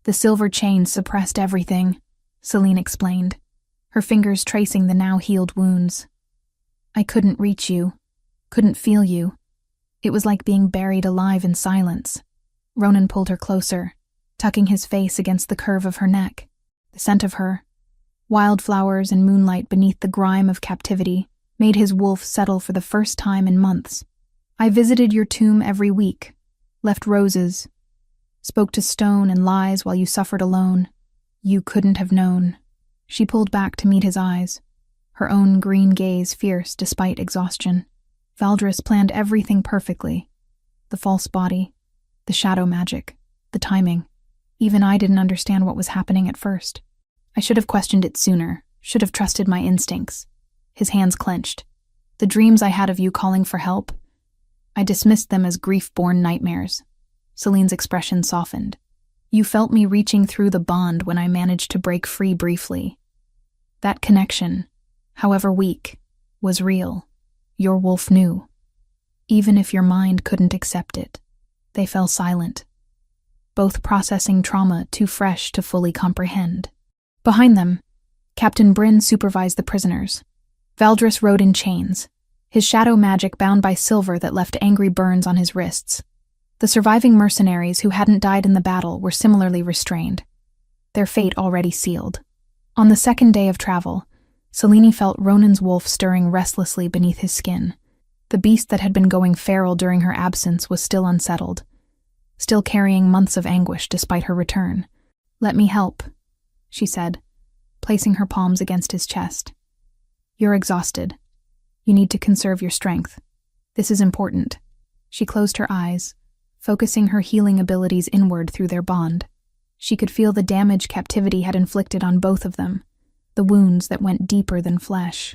The silver chains suppressed everything," Celine explained, her fingers tracing the now-healed wounds. "I couldn't reach you," Couldn't feel you. It was like being buried alive in silence. Ronan pulled her closer, tucking his face against the curve of her neck. The scent of her, wildflowers and moonlight beneath the grime of captivity, made his wolf settle for the first time in months. I visited your tomb every week, left roses, spoke to stone and lies while you suffered alone. You couldn't have known. She pulled back to meet his eyes, her own green gaze fierce despite exhaustion. Valdris planned everything perfectly. The false body, the shadow magic, the timing. Even I didn't understand what was happening at first. I should have questioned it sooner, should have trusted my instincts. His hands clenched. The dreams I had of you calling for help, I dismissed them as grief-born nightmares. Celine's expression softened. You felt me reaching through the bond when I managed to break free briefly. That connection, however weak, was real. Your wolf knew. Even if your mind couldn't accept it. They fell silent, both processing trauma too fresh to fully comprehend. Behind them, Captain Bryn supervised the prisoners. Valdris rode in chains, his shadow magic bound by silver that left angry burns on his wrists. The surviving mercenaries who hadn't died in the battle were similarly restrained, their fate already sealed. On the second day of travel, Celine felt Ronan's wolf stirring restlessly beneath his skin. The beast that had been going feral during her absence was still unsettled, still carrying months of anguish despite her return. Let me help, she said, placing her palms against his chest. You're exhausted. You need to conserve your strength. This is important. She closed her eyes, focusing her healing abilities inward through their bond. She could feel the damage captivity had inflicted on both of them, the wounds that went deeper than flesh.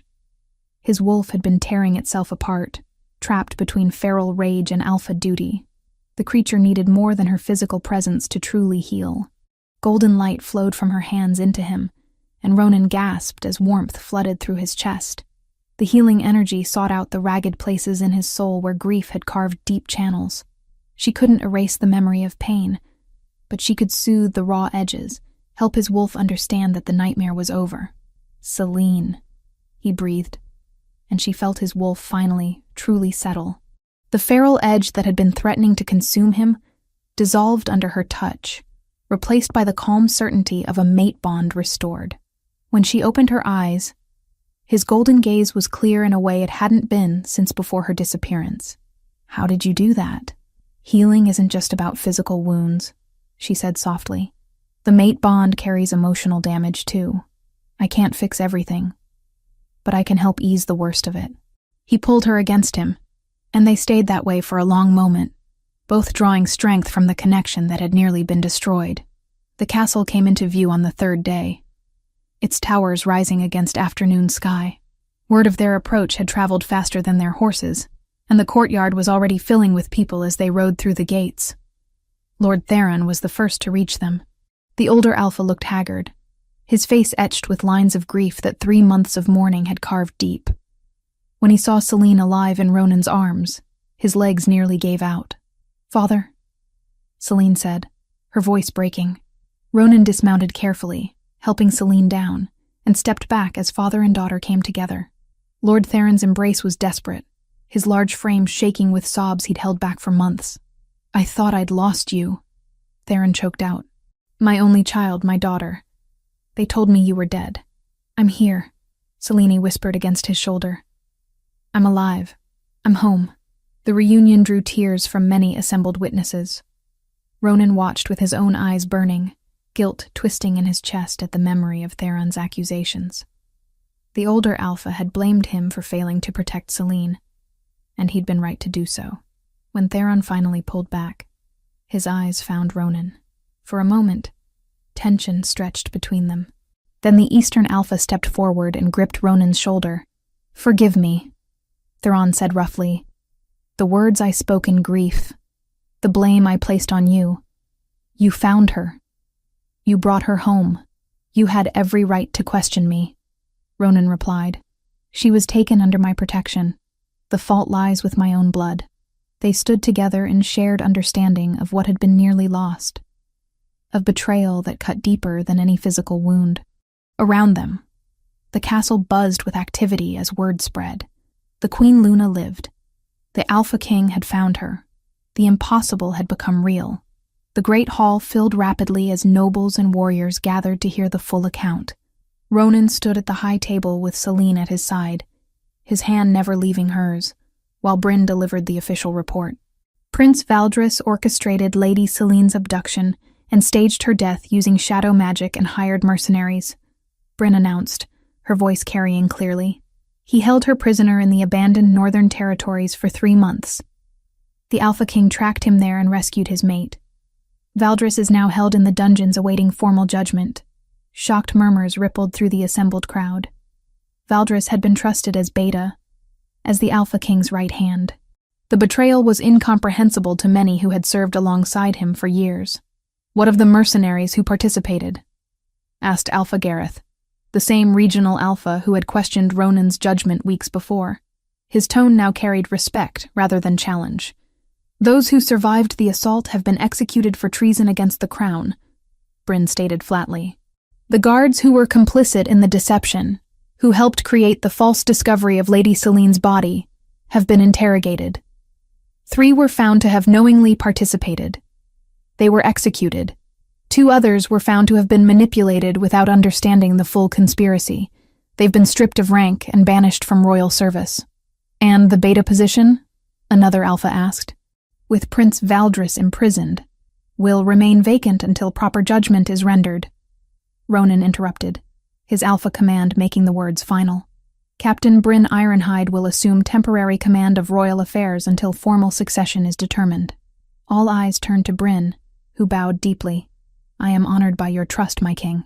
His wolf had been tearing itself apart, trapped between feral rage and alpha duty. The creature needed more than her physical presence to truly heal. Golden light flowed from her hands into him, and Ronan gasped as warmth flooded through his chest. The healing energy sought out the ragged places in his soul where grief had carved deep channels. She couldn't erase the memory of pain, but she could soothe the raw edges, help his wolf understand that the nightmare was over. Celine, he breathed, and she felt his wolf finally, truly settle. The feral edge that had been threatening to consume him dissolved under her touch, replaced by the calm certainty of a mate bond restored. When she opened her eyes, his golden gaze was clear in a way it hadn't been since before her disappearance. How did you do that? Healing isn't just about physical wounds, she said softly. The mate bond carries emotional damage too. I can't fix everything, but I can help ease the worst of it. He pulled her against him, and they stayed that way for a long moment, both drawing strength from the connection that had nearly been destroyed. The castle came into view on the third day, its towers rising against afternoon sky. Word of their approach had traveled faster than their horses, and the courtyard was already filling with people as they rode through the gates. Lord Theron was the first to reach them. The older alpha looked haggard, his face etched with lines of grief that 3 months of mourning had carved deep. When he saw Celine alive in Ronan's arms, his legs nearly gave out. "Father," Celine said, her voice breaking. Ronan dismounted carefully, helping Celine down, and stepped back as father and daughter came together. Lord Theron's embrace was desperate, his large frame shaking with sobs he'd held back for months. "I thought I'd lost you," Theron choked out. "My only child, my daughter. They told me you were dead. I'm here," Celine whispered against his shoulder. "I'm alive. I'm home." The reunion drew tears from many assembled witnesses. Ronan watched with his own eyes burning, guilt twisting in his chest at the memory of Theron's accusations. The older alpha had blamed him for failing to protect Celine, and he'd been right to do so. When Theron finally pulled back, his eyes found Ronan. For a moment, tension stretched between them. Then the Eastern Alpha stepped forward and gripped Ronan's shoulder. "Forgive me," Theron said roughly. "The words I spoke in grief, the blame I placed on you. You found her. You brought her home. You had every right to question me," Ronan replied. "She was taken under my protection. The fault lies with my own blood." They stood together in shared understanding of what had been nearly lost, of betrayal that cut deeper than any physical wound. Around them, the castle buzzed with activity as word spread. The Queen Luna lived, The Alpha King had found her. The impossible had become real. The great hall filled rapidly as nobles and warriors gathered to hear the full account. Ronan stood at the high table with Selene at his side, his hand never leaving hers, while Bryn delivered the official report. Prince Valdris orchestrated Lady Selene's abduction and staged her death using shadow magic and hired mercenaries, Bryn announced, her voice carrying clearly. He held her prisoner in the abandoned northern territories for 3 months. The Alpha King tracked him there and rescued his mate. Valdris is now held in the dungeons awaiting formal judgment. Shocked murmurs rippled through the assembled crowd. Valdris had been trusted as Beta, as the Alpha King's right hand. The betrayal was incomprehensible to many who had served alongside him for years. "What of the mercenaries who participated?" asked Alpha Gareth, the same regional alpha who had questioned Ronan's judgment weeks before. His tone now carried respect rather than challenge. "Those who survived the assault have been executed for treason against the crown," Bryn stated flatly. "The guards who were complicit in the deception, who helped create the false discovery of Lady Selene's body, have been interrogated. 3 were found to have knowingly participated. They were executed. 2 others were found to have been manipulated without understanding the full conspiracy. They've been stripped of rank and banished from royal service." "And the Beta position?" another alpha asked. "With Prince Valdris imprisoned, will remain vacant until proper judgment is rendered," Ronan interrupted, his alpha command making the words final. "Captain Bryn Ironhide will assume temporary command of royal affairs until formal succession is determined." All eyes turned to Bryn, who bowed deeply. "I am honored by your trust, my king."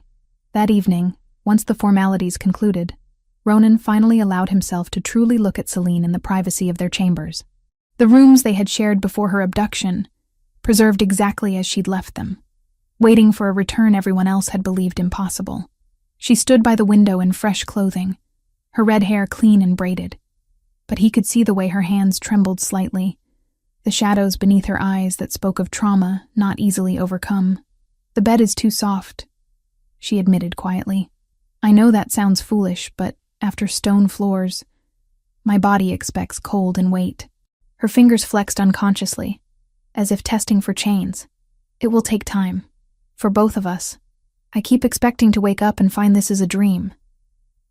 That evening, once the formalities concluded, Ronan finally allowed himself to truly look at Selene in the privacy of their chambers. The rooms they had shared before her abduction, preserved exactly as she'd left them, waiting for a return everyone else had believed impossible. She stood by the window in fresh clothing, her red hair clean and braided, but he could see the way her hands trembled slightly, the shadows beneath her eyes that spoke of trauma not easily overcome. "The bed is too soft," she admitted quietly. "I know that sounds foolish, but after stone floors, my body expects cold and weight." Her fingers flexed unconsciously, as if testing for chains. "It will take time. For both of us. I keep expecting to wake up and find this is a dream."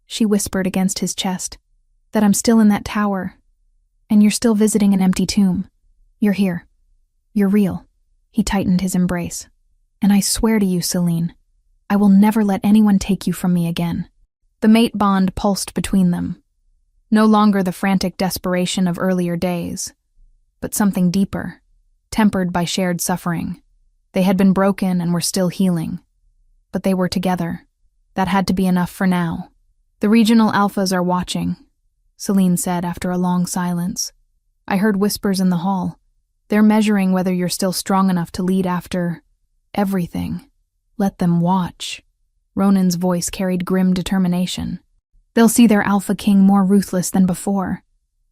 She whispered against his chest, "That I'm still in that tower, and you're still visiting an empty tomb. You're here. You're real." He tightened his embrace. "And I swear to you, Selene, I will never let anyone take you from me again." The mate bond pulsed between them. No longer the frantic desperation of earlier days, but something deeper, tempered by shared suffering. They had been broken and were still healing, but they were together. That had to be enough for now. "The regional alphas are watching," Selene said after a long silence. "I heard whispers in the hall. They're measuring whether you're still strong enough to lead after everything. Let them watch." Ronan's voice carried grim determination. "They'll see their Alpha King more ruthless than before.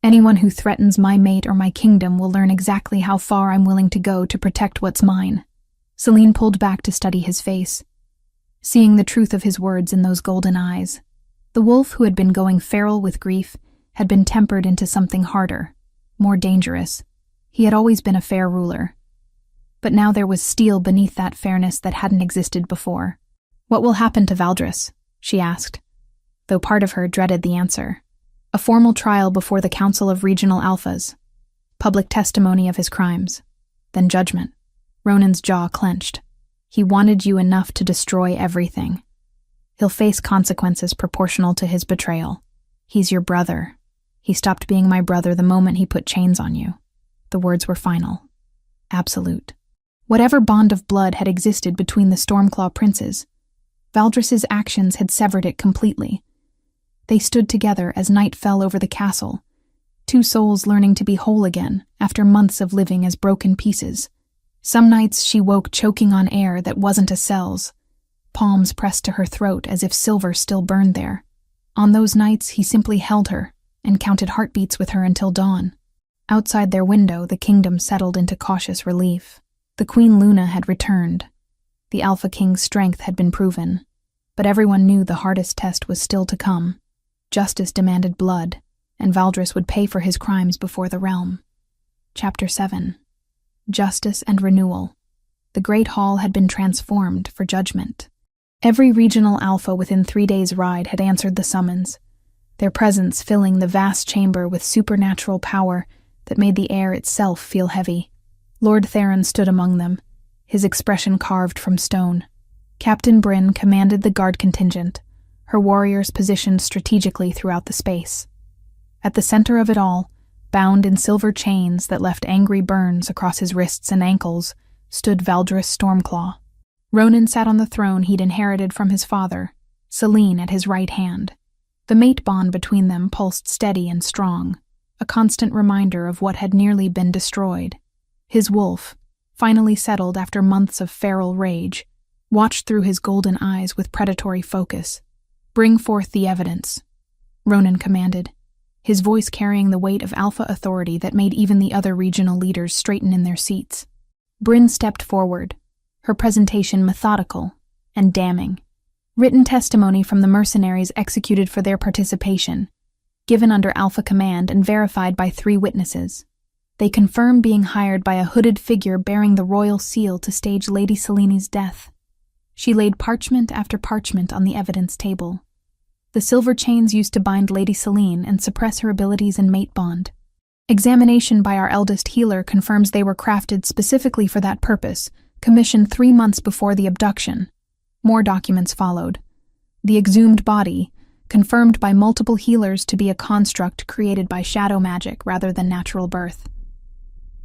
Anyone who threatens my mate or my kingdom will learn exactly how far I'm willing to go to protect what's mine." Selene pulled back to study his face, seeing the truth of his words in those golden eyes. The wolf who had been going feral with grief had been tempered into something harder, more dangerous. He had always been a fair ruler, but now there was steel beneath that fairness that hadn't existed before. "What will happen to Valdris?" she asked, though part of her dreaded the answer. "A formal trial before the Council of Regional Alphas, public testimony of his crimes, then judgment." Ronan's jaw clenched. "He wanted you enough to destroy everything. He'll face consequences proportional to his betrayal. He's your brother. He stopped being my brother the moment he put chains on you." The words were final, absolute. Whatever bond of blood had existed between the Stormclaw princes, Valdris's actions had severed it completely. They stood together as night fell over the castle, 2 souls learning to be whole again after months of living as broken pieces. Some nights she woke choking on air that wasn't a cell's, palms pressed to her throat as if silver still burned there. On those nights he simply held her and counted heartbeats with her until dawn. Outside their window, the kingdom settled into cautious relief. The Queen Luna had returned. The Alpha King's strength had been proven, but everyone knew the hardest test was still to come. Justice demanded blood, and Valdris would pay for his crimes before the realm. Chapter 7. Justice and Renewal. The Great Hall had been transformed for judgment. Every regional alpha within 3 days' ride had answered the summons, their presence filling the vast chamber with supernatural power that made the air itself feel heavy. Lord Theron stood among them, his expression carved from stone. Captain Bryn commanded the guard contingent, her warriors positioned strategically throughout the space. At the center of it all, bound in silver chains that left angry burns across his wrists and ankles, stood Valdris Stormclaw. Ronan sat on the throne he'd inherited from his father, Selene at his right hand. The mate bond between them pulsed steady and strong, a constant reminder of what had nearly been destroyed. His wolf, finally settled after months of feral rage, watched through his golden eyes with predatory focus. "Bring forth the evidence," Ronan commanded, his voice carrying the weight of alpha authority that made even the other regional leaders straighten in their seats. Bryn stepped forward, her presentation methodical and damning. Written testimony from the mercenaries executed for their participation, given under alpha command and verified by 3 witnesses. They confirm being hired by a hooded figure bearing the royal seal to stage Lady Selene's death. She laid parchment after parchment on the evidence table. The silver chains used to bind Lady Selene and suppress her abilities in mate bond. Examination by our eldest healer confirms they were crafted specifically for that purpose, commissioned 3 months before the abduction. More documents followed. The exhumed body, confirmed by multiple healers to be a construct created by shadow magic rather than natural birth.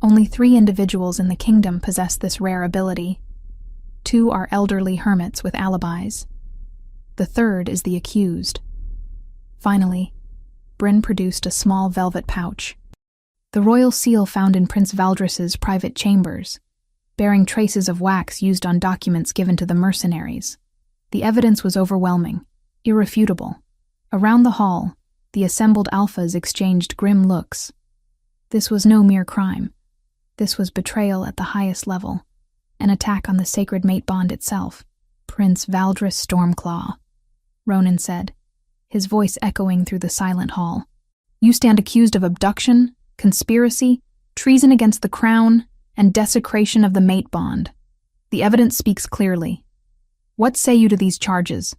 Only 3 individuals in the kingdom possess this rare ability. 2 are elderly hermits with alibis. The 3rd is the accused. Finally, Bryn produced a small velvet pouch. The royal seal found in Prince Valdris's private chambers, bearing traces of wax used on documents given to the mercenaries. The evidence was overwhelming, irrefutable. Around the hall, the assembled alphas exchanged grim looks. This was no mere crime. This was betrayal at the highest level, an attack on the sacred mate bond itself. "Prince Valdris Stormclaw," Ronan said, his voice echoing through the silent hall. "You stand accused of abduction, conspiracy, treason against the crown, and desecration of the mate bond. The evidence speaks clearly. What say you to these charges?"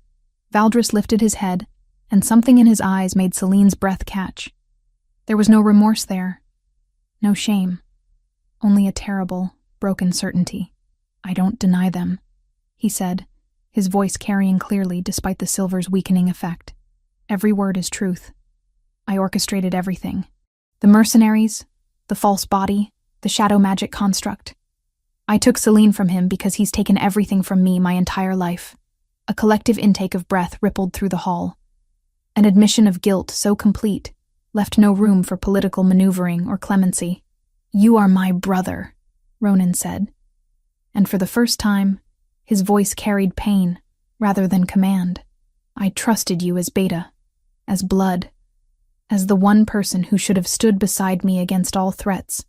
Valdris lifted his head, and something in his eyes made Selene's breath catch. There was no remorse there, no shame, only a terrible, broken certainty. "I don't deny them," he said, his voice carrying clearly despite the silver's weakening effect. "Every word is truth. I orchestrated everything. The mercenaries, the false body, the shadow magic construct. I took Selene from him because he's taken everything from me my entire life." A collective intake of breath rippled through the hall. An admission of guilt so complete left no room for political maneuvering or clemency. "You are my brother," Ronan said. And for the first time, his voice carried pain rather than command. "I trusted you as Beta, as blood, as the one person who should have stood beside me against all threats."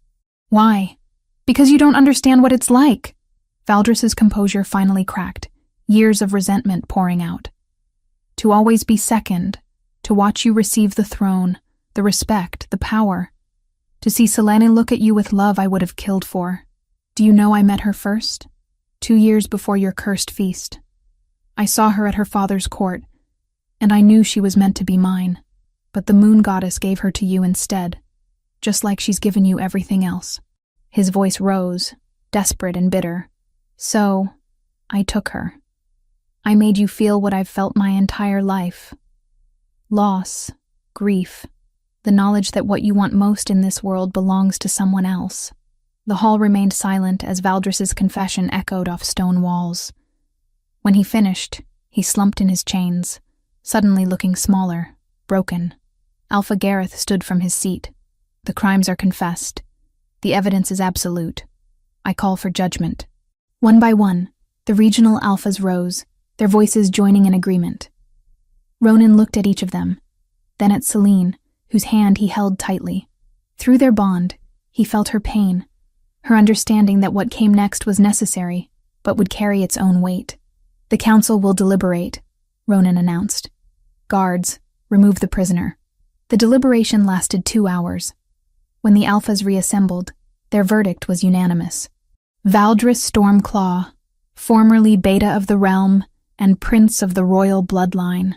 "Why?" "Because you don't understand what it's like." Valdris's composure finally cracked, years of resentment pouring out. "To always be second, to watch you receive the throne, the respect, the power. To see Selene look at you with love I would have killed for. Do you know I met her first? 2 years before your cursed feast. I saw her at her father's court, and I knew she was meant to be mine. But the moon goddess gave her to you instead, just like she's given you everything else." His voice rose, desperate and bitter. "So, I took her. I made you feel what I've felt my entire life. Loss, grief, the knowledge that what you want most in this world belongs to someone else." The hall remained silent as Valdris's confession echoed off stone walls. When he finished, he slumped in his chains, suddenly looking smaller, broken. Alpha Gareth stood from his seat. "The crimes are confessed. The evidence is absolute. I call for judgment." One by one, the regional alphas rose, their voices joining in agreement. Ronan looked at each of them, then at Selene, whose hand he held tightly. Through their bond, he felt her pain, her understanding that what came next was necessary, but would carry its own weight. "The council will deliberate," Ronan announced. "Guards, remove the prisoner." The deliberation lasted 2 hours. When the alphas reassembled, Their verdict was unanimous. Valdris Stormclaw, formerly Beta of the Realm and Prince of the Royal Bloodline,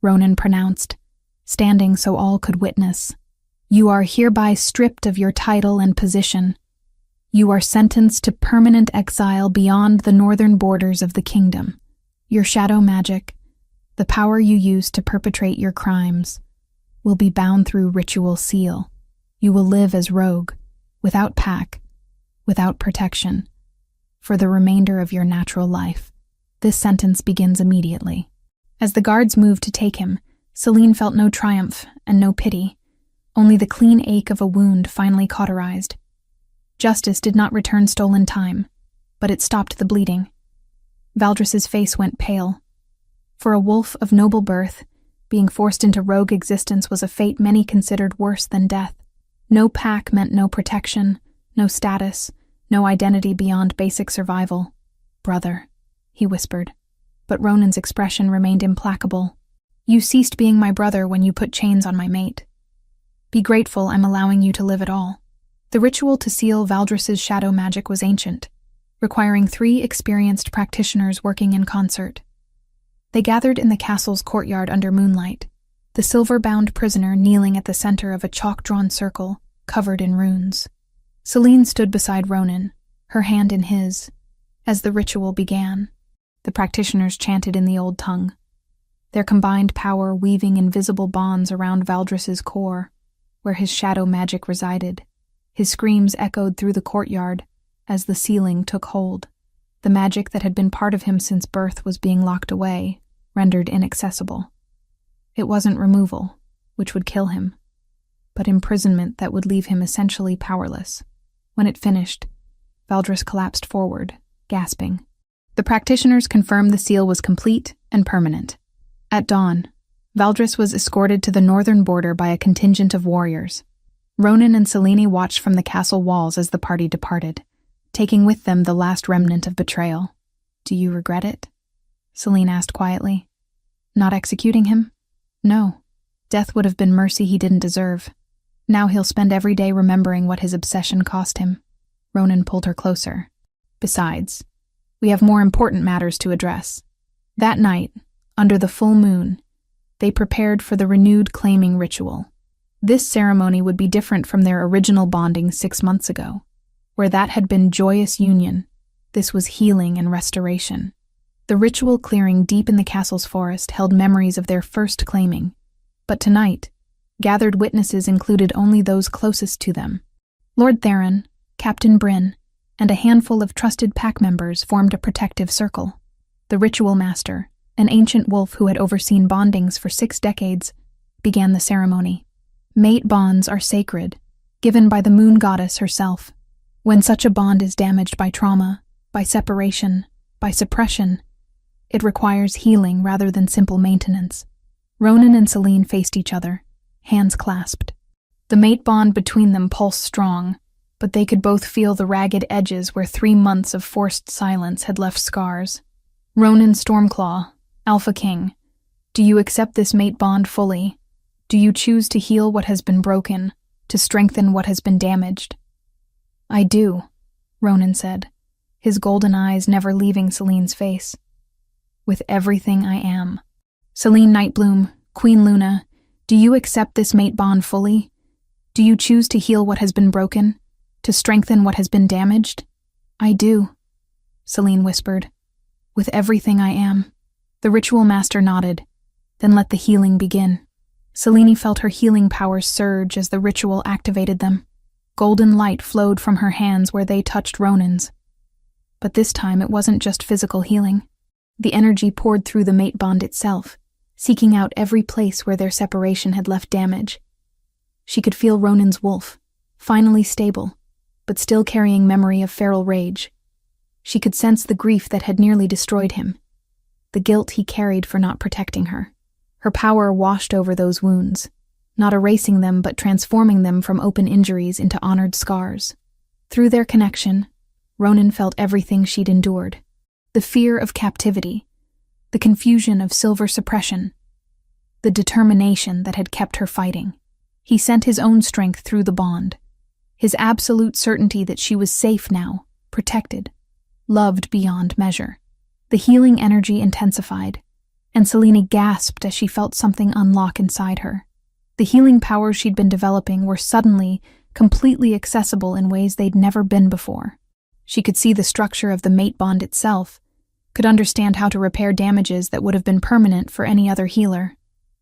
Ronan pronounced, standing so all could witness. You are hereby stripped of your title and position. You are sentenced to permanent exile beyond the northern borders of the kingdom. Your shadow magic, the power you use to perpetrate your crimes, will be bound through ritual seal. You will live as rogue, without pack, without protection, for the remainder of your natural life. This sentence begins immediately. As the guards moved to take him, Celine felt no triumph and no pity, only the clean ache of a wound finally cauterized. Justice did not return stolen time, but it stopped the bleeding. Valdris's face went pale. For a wolf of noble birth, being forced into rogue existence was a fate many considered worse than death. No pack meant no protection, no status, no identity beyond basic survival. Brother, he whispered, but Ronan's expression remained implacable. You ceased being my brother when you put chains on my mate. Be grateful I'm allowing you to live at all. The ritual to seal Valdris's shadow magic was ancient, requiring 3 experienced practitioners working in concert. They gathered in the castle's courtyard under moonlight, the silver-bound prisoner kneeling at the center of a chalk-drawn circle covered in runes. Celine stood beside Ronan, her hand in his. As the ritual began, the practitioners chanted in the old tongue, their combined power weaving invisible bonds around Valdris's core, where his shadow magic resided. His screams echoed through the courtyard as the sealing took hold. The magic that had been part of him since birth was being locked away, rendered inaccessible. It wasn't removal, which would kill him, but imprisonment that would leave him essentially powerless. When it finished, Valdris collapsed forward, gasping. The practitioners confirmed the seal was complete and permanent. At dawn, Valdris was escorted to the northern border by a contingent of warriors. Ronan and Celine watched from the castle walls as the party departed, taking with them the last remnant of betrayal. Do you regret it? Celine asked quietly. Not executing him? No. Death would have been mercy he didn't deserve. Now he'll spend every day remembering what his obsession cost him. Ronan pulled her closer. Besides, we have more important matters to address. That night, under the full moon, they prepared for the renewed claiming ritual. This ceremony would be different from their original bonding 6 months ago. Where that had been joyous union, this was healing and restoration. The ritual clearing deep in the castle's forest held memories of their first claiming. But tonight, gathered witnesses included only those closest to them. Lord Theron, Captain Bryn, and a handful of trusted pack members formed a protective circle. The ritual master, an ancient wolf who had overseen bondings for 6 decades, began the ceremony. Mate bonds are sacred, given by the moon goddess herself. When such a bond is damaged by trauma, by separation, by suppression, it requires healing rather than simple maintenance. Ronan and Celine faced each other, hands clasped. The mate bond between them pulsed strong, but they could both feel the ragged edges where 3 months of forced silence had left scars. Ronan Stormclaw, Alpha King, do you accept this mate bond fully? Do you choose to heal what has been broken, to strengthen what has been damaged? I do, Ronan said, his golden eyes never leaving Celine's face. With everything I am. Celine Nightbloom, Queen Luna, do you accept this mate bond fully? Do you choose to heal what has been broken, to strengthen what has been damaged? I do, Celine whispered. With everything I am. The ritual master nodded, then let the healing begin. Celine felt her healing powers surge as the ritual activated them. Golden light flowed from her hands where they touched Ronan's. But this time it wasn't just physical healing. The energy poured through the mate bond itself, seeking out every place where their separation had left damage. She could feel Ronan's wolf, finally stable, but still carrying memory of feral rage. She could sense the grief that had nearly destroyed him, the guilt he carried for not protecting her. Her power washed over those wounds, not erasing them but transforming them from open injuries into honored scars. Through their connection, Ronan felt everything she'd endured. The fear of captivity, the confusion of silver suppression, the determination that had kept her fighting. He sent his own strength through the bond, his absolute certainty that she was safe now, protected, loved beyond measure. The healing energy intensified, and Selene gasped as she felt something unlock inside her. The healing powers she'd been developing were suddenly completely accessible in ways they'd never been before. She could see the structure of the mate bond itself, could understand how to repair damages that would have been permanent for any other healer.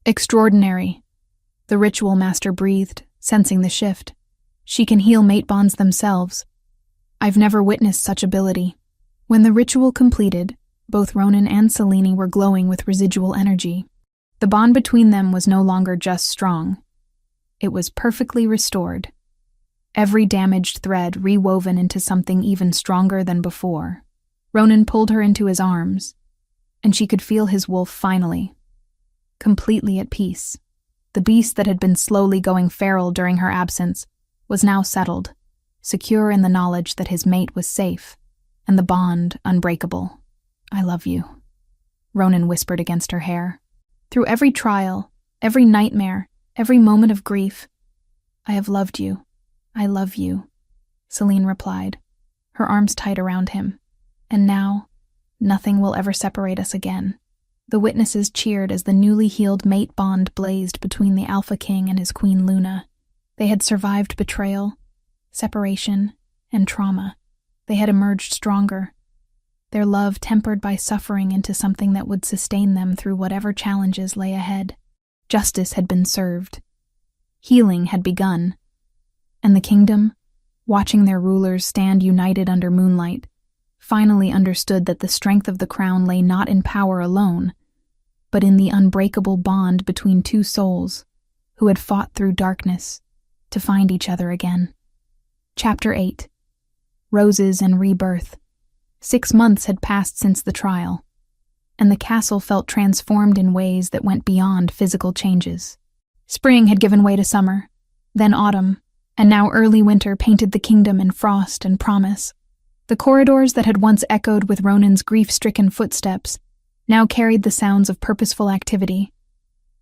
Extraordinary, the ritual master breathed, sensing the shift. She can heal mate bonds themselves. I've never witnessed such ability. When the ritual completed, both Ronan and Selene were glowing with residual energy. The bond between them was no longer just strong. It was perfectly restored. Every damaged thread rewoven into something even stronger than before. Ronan pulled her into his arms, and she could feel his wolf finally, completely at peace. The beast that had been slowly going feral during her absence was now settled, secure in the knowledge that his mate was safe, and the bond unbreakable. I love you, Ronan whispered against her hair. Through every trial, every nightmare, every moment of grief, I have loved you. I love you, Selene replied, her arms tight around him. And now, nothing will ever separate us again. The witnesses cheered as the newly healed mate bond blazed between the Alpha King and his Queen Luna. They had survived betrayal, separation, and trauma. They had emerged stronger, their love tempered by suffering into something that would sustain them through whatever challenges lay ahead. Justice had been served. Healing had begun. And the kingdom, watching their rulers stand united under moonlight, finally understood that the strength of the crown lay not in power alone, but in the unbreakable bond between two souls who had fought through darkness to find each other again. Chapter 8. Roses and Rebirth. 6 months had passed since the trial, and the castle felt transformed in ways that went beyond physical changes. Spring had given way to summer, then autumn, and now early winter painted the kingdom in frost and promise. The corridors that had once echoed with Ronan's grief-stricken footsteps now carried the sounds of purposeful activity,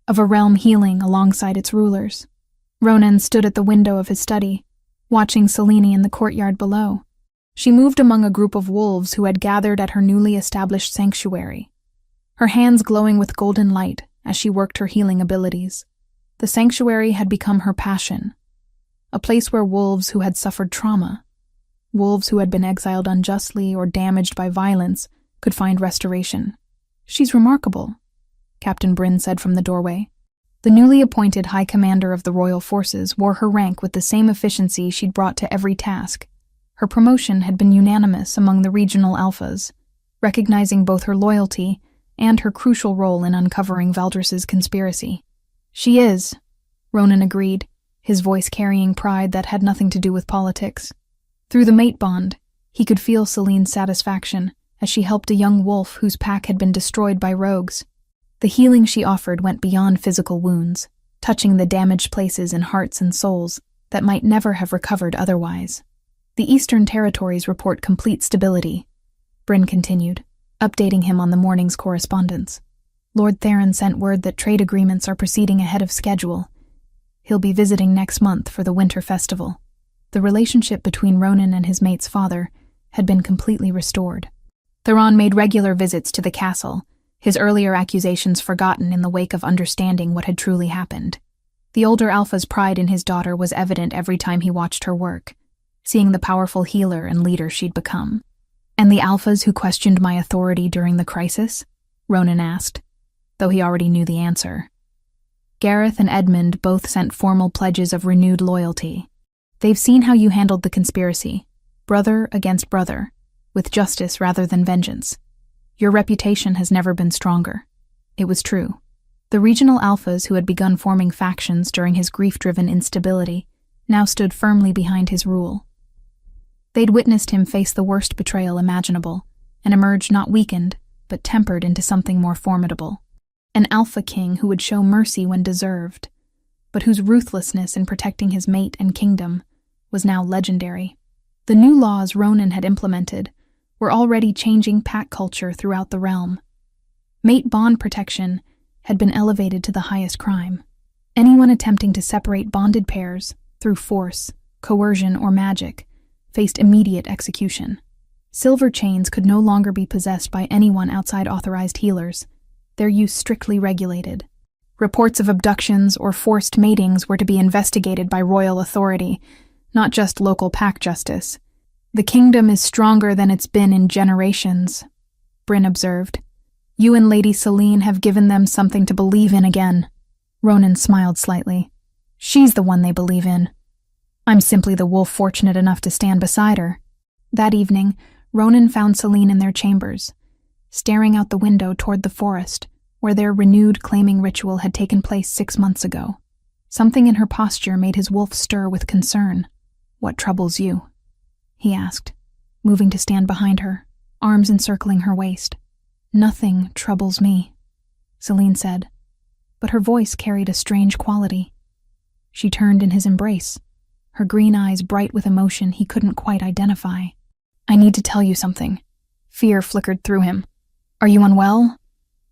of a realm healing alongside its rulers. Ronan stood at the window of his study, watching Selene in the courtyard below. She moved among a group of wolves who had gathered at her newly established sanctuary, her hands glowing with golden light as she worked her healing abilities. The sanctuary had become her passion, a place where wolves who had suffered trauma, wolves who had been exiled unjustly or damaged by violence, could find restoration. She's remarkable, Captain Bryn said from the doorway. The newly appointed High Commander of the Royal Forces wore her rank with the same efficiency she'd brought to every task. Her promotion had been unanimous among the regional alphas, recognizing both her loyalty and her crucial role in uncovering Valdris's conspiracy. She is, Ronan agreed, his voice carrying pride that had nothing to do with politics. Through the mate bond, he could feel Selene's satisfaction as she helped a young wolf whose pack had been destroyed by rogues. The healing she offered went beyond physical wounds, touching the damaged places in hearts and souls that might never have recovered otherwise. The Eastern Territories report complete stability, Bryn continued, updating him on the morning's correspondence. Lord Theron sent word that trade agreements are proceeding ahead of schedule. He'll be visiting next month for the winter festival. The relationship between Ronan and his mate's father had been completely restored. Theron made regular visits to the castle, his earlier accusations forgotten in the wake of understanding what had truly happened. The older Alpha's pride in his daughter was evident every time he watched her work, seeing the powerful healer and leader she'd become. And the Alphas who questioned my authority during the crisis? Ronan asked, though he already knew the answer. Gareth and Edmund both sent formal pledges of renewed loyalty. They've seen how you handled the conspiracy, brother against brother, with justice rather than vengeance. Your reputation has never been stronger. It was true. The regional alphas who had begun forming factions during his grief-driven instability now stood firmly behind his rule. They'd witnessed him face the worst betrayal imaginable and emerge not weakened, but tempered into something more formidable. An alpha king who would show mercy when deserved, but whose ruthlessness in protecting his mate and kingdom was now legendary. The new laws Ronan had implemented were already changing pack culture throughout the realm. Mate bond protection had been elevated to the highest crime. Anyone attempting to separate bonded pairs through force coercion, or magic, faced immediate execution. Silver chains could no longer be possessed by anyone outside authorized healers, their use strictly regulated. Reports of abductions or forced matings were to be investigated by royal authority, not just local pack justice. "The kingdom is stronger than it's been in generations," Bryn observed. "You and Lady Selene have given them something to believe in again." Ronan smiled slightly. "She's the one they believe in. I'm simply the wolf fortunate enough to stand beside her." That evening, Ronan found Selene in their chambers, staring out the window toward the forest, where their renewed claiming ritual had taken place 6 months ago. Something in her posture made his wolf stir with concern. "What troubles you?" he asked, moving to stand behind her, arms encircling her waist. "Nothing troubles me," Selene said, but her voice carried a strange quality. She turned in his embrace, her green eyes bright with emotion he couldn't quite identify. "I need to tell you something." Fear flickered through him. "Are you unwell?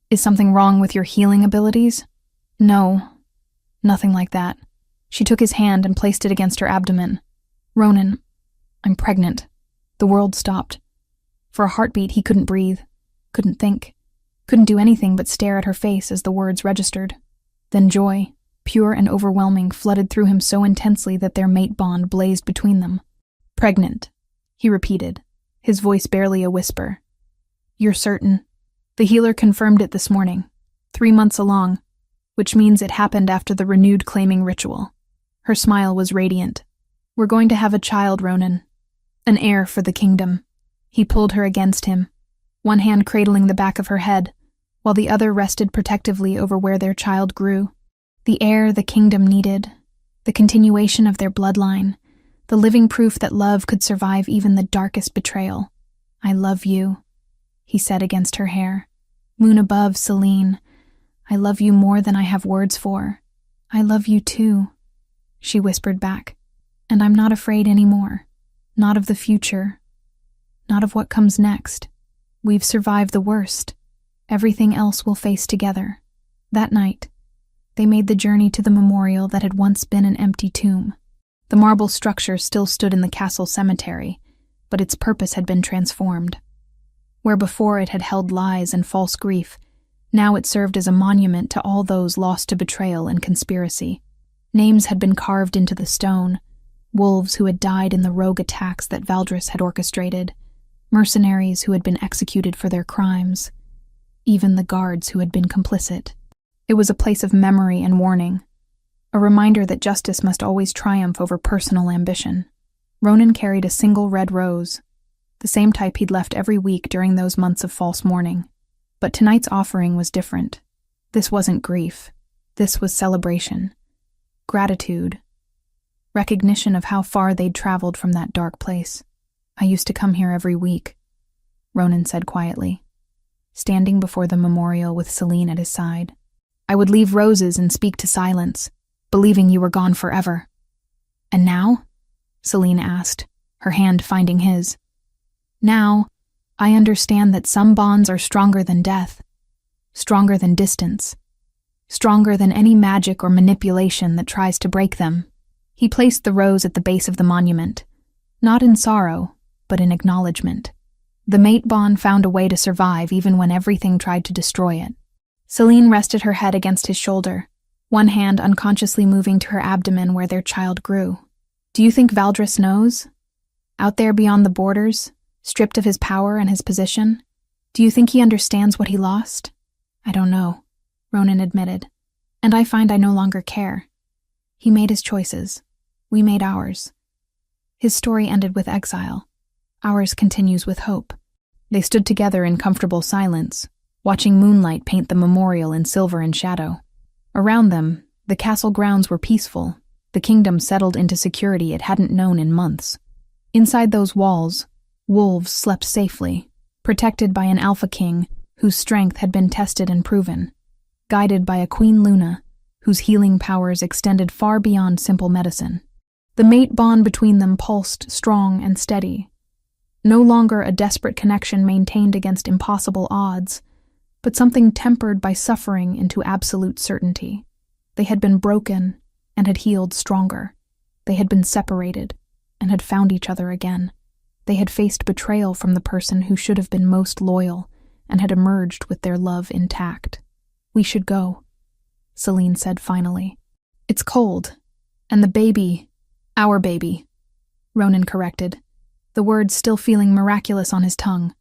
Is something wrong with your healing abilities?" "No, nothing like that." She took his hand and placed it against her abdomen. "Ronan, I'm pregnant." The world stopped. For a heartbeat, he couldn't breathe, couldn't think, couldn't do anything but stare at her face as the words registered. Then joy, pure and overwhelming, flooded through him so intensely that their mate bond blazed between them. "Pregnant," he repeated, his voice barely a whisper. "You're certain?" The healer confirmed it this morning, 3 months along, which means it happened after the renewed claiming ritual. Her smile was radiant. "We're going to have a child, Ronan. An heir for the kingdom." He pulled her against him, one hand cradling the back of her head, while the other rested protectively over where their child grew. The heir the kingdom needed, the continuation of their bloodline, the living proof that love could survive even the darkest betrayal. "I love you," he said against her hair. "Moon above, Selene. I love you more than I have words for." "I love you too," she whispered back. "And I'm not afraid anymore. Not of the future. Not of what comes next. We've survived the worst. Everything else we'll face together." That night, they made the journey to the memorial that had once been an empty tomb. The marble structure still stood in the castle cemetery, but its purpose had been transformed. Where before it had held lies and false grief, now it served as a monument to all those lost to betrayal and conspiracy. Names had been carved into the stone, wolves who had died in the rogue attacks that Valdris had orchestrated, mercenaries who had been executed for their crimes, even the guards who had been complicit. It was a place of memory and warning, a reminder that justice must always triumph over personal ambition. Ronan carried a single red rose, the same type he'd left every week during those months of false mourning. But tonight's offering was different. This wasn't grief. This was celebration, gratitude, recognition of how far they'd traveled from that dark place. "I used to come here every week," Ronan said quietly, standing before the memorial with Selene at his side. "I would leave roses and speak to silence, believing you were gone forever." "And now?" Selene asked, her hand finding his. "Now, I understand that some bonds are stronger than death, stronger than distance, stronger than any magic or manipulation that tries to break them." He placed the rose at the base of the monument, not in sorrow, but in acknowledgement. The mate bond found a way to survive even when everything tried to destroy it. Selene rested her head against his shoulder, one hand unconsciously moving to her abdomen where their child grew. "Do you think Valdris knows? Out there beyond the borders, stripped of his power and his position? Do you think he understands what he lost?" "I don't know," Ronan admitted, "and I find I no longer care. He made his choices. We made ours. His story ended with exile. Ours continues with hope." They stood together in comfortable silence, watching moonlight paint the memorial in silver and shadow. Around them, the castle grounds were peaceful, the kingdom settled into security it hadn't known in months. Inside those walls, wolves slept safely, protected by an alpha king whose strength had been tested and proven, guided by a Queen Luna whose healing powers extended far beyond simple medicine. The mate bond between them pulsed strong and steady, no longer a desperate connection maintained against impossible odds, but something tempered by suffering into absolute certainty. They had been broken and had healed stronger. They had been separated and had found each other again. They had faced betrayal from the person who should have been most loyal and had emerged with their love intact. "We should go," Celine said finally. "It's cold. And the baby, our baby," Ronan corrected, the words still feeling miraculous on his tongue.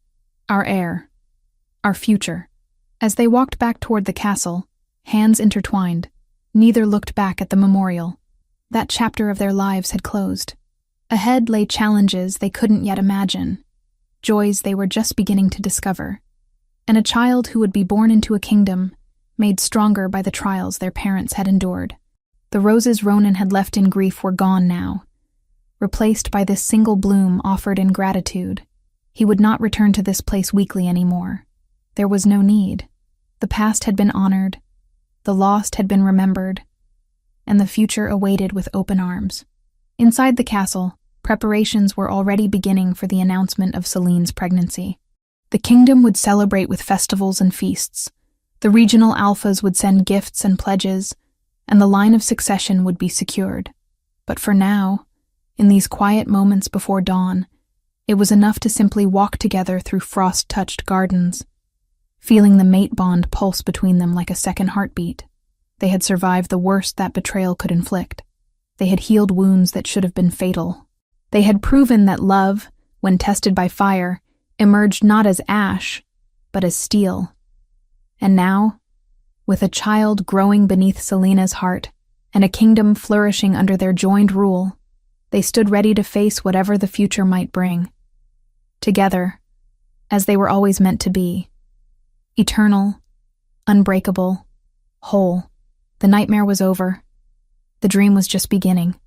"Our heir. Our future." As they walked back toward the castle, hands intertwined, neither looked back at the memorial. That chapter of their lives had closed. Ahead lay challenges they couldn't yet imagine, joys they were just beginning to discover, and a child who would be born into a kingdom made stronger by the trials their parents had endured. The roses Ronan had left in grief were gone now, replaced by this single bloom offered in gratitude. He would not return to this place weekly anymore. There was no need. The past had been honored, the lost had been remembered, and the future awaited with open arms. Inside the castle, preparations were already beginning for the announcement of Celine's pregnancy. The kingdom would celebrate with festivals and feasts. The regional alphas would send gifts and pledges, and the line of succession would be secured. But for now, in these quiet moments before dawn, it was enough to simply walk together through frost-touched gardens, feeling the mate bond pulse between them like a second heartbeat. They had survived the worst that betrayal could inflict. They had healed wounds that should have been fatal. They had proven that love, when tested by fire, emerged not as ash, but as steel. And now, with a child growing beneath Selena's heart and a kingdom flourishing under their joined rule, they stood ready to face whatever the future might bring. Together, as they were always meant to be. Eternal, unbreakable, whole. The nightmare was over. The dream was just beginning.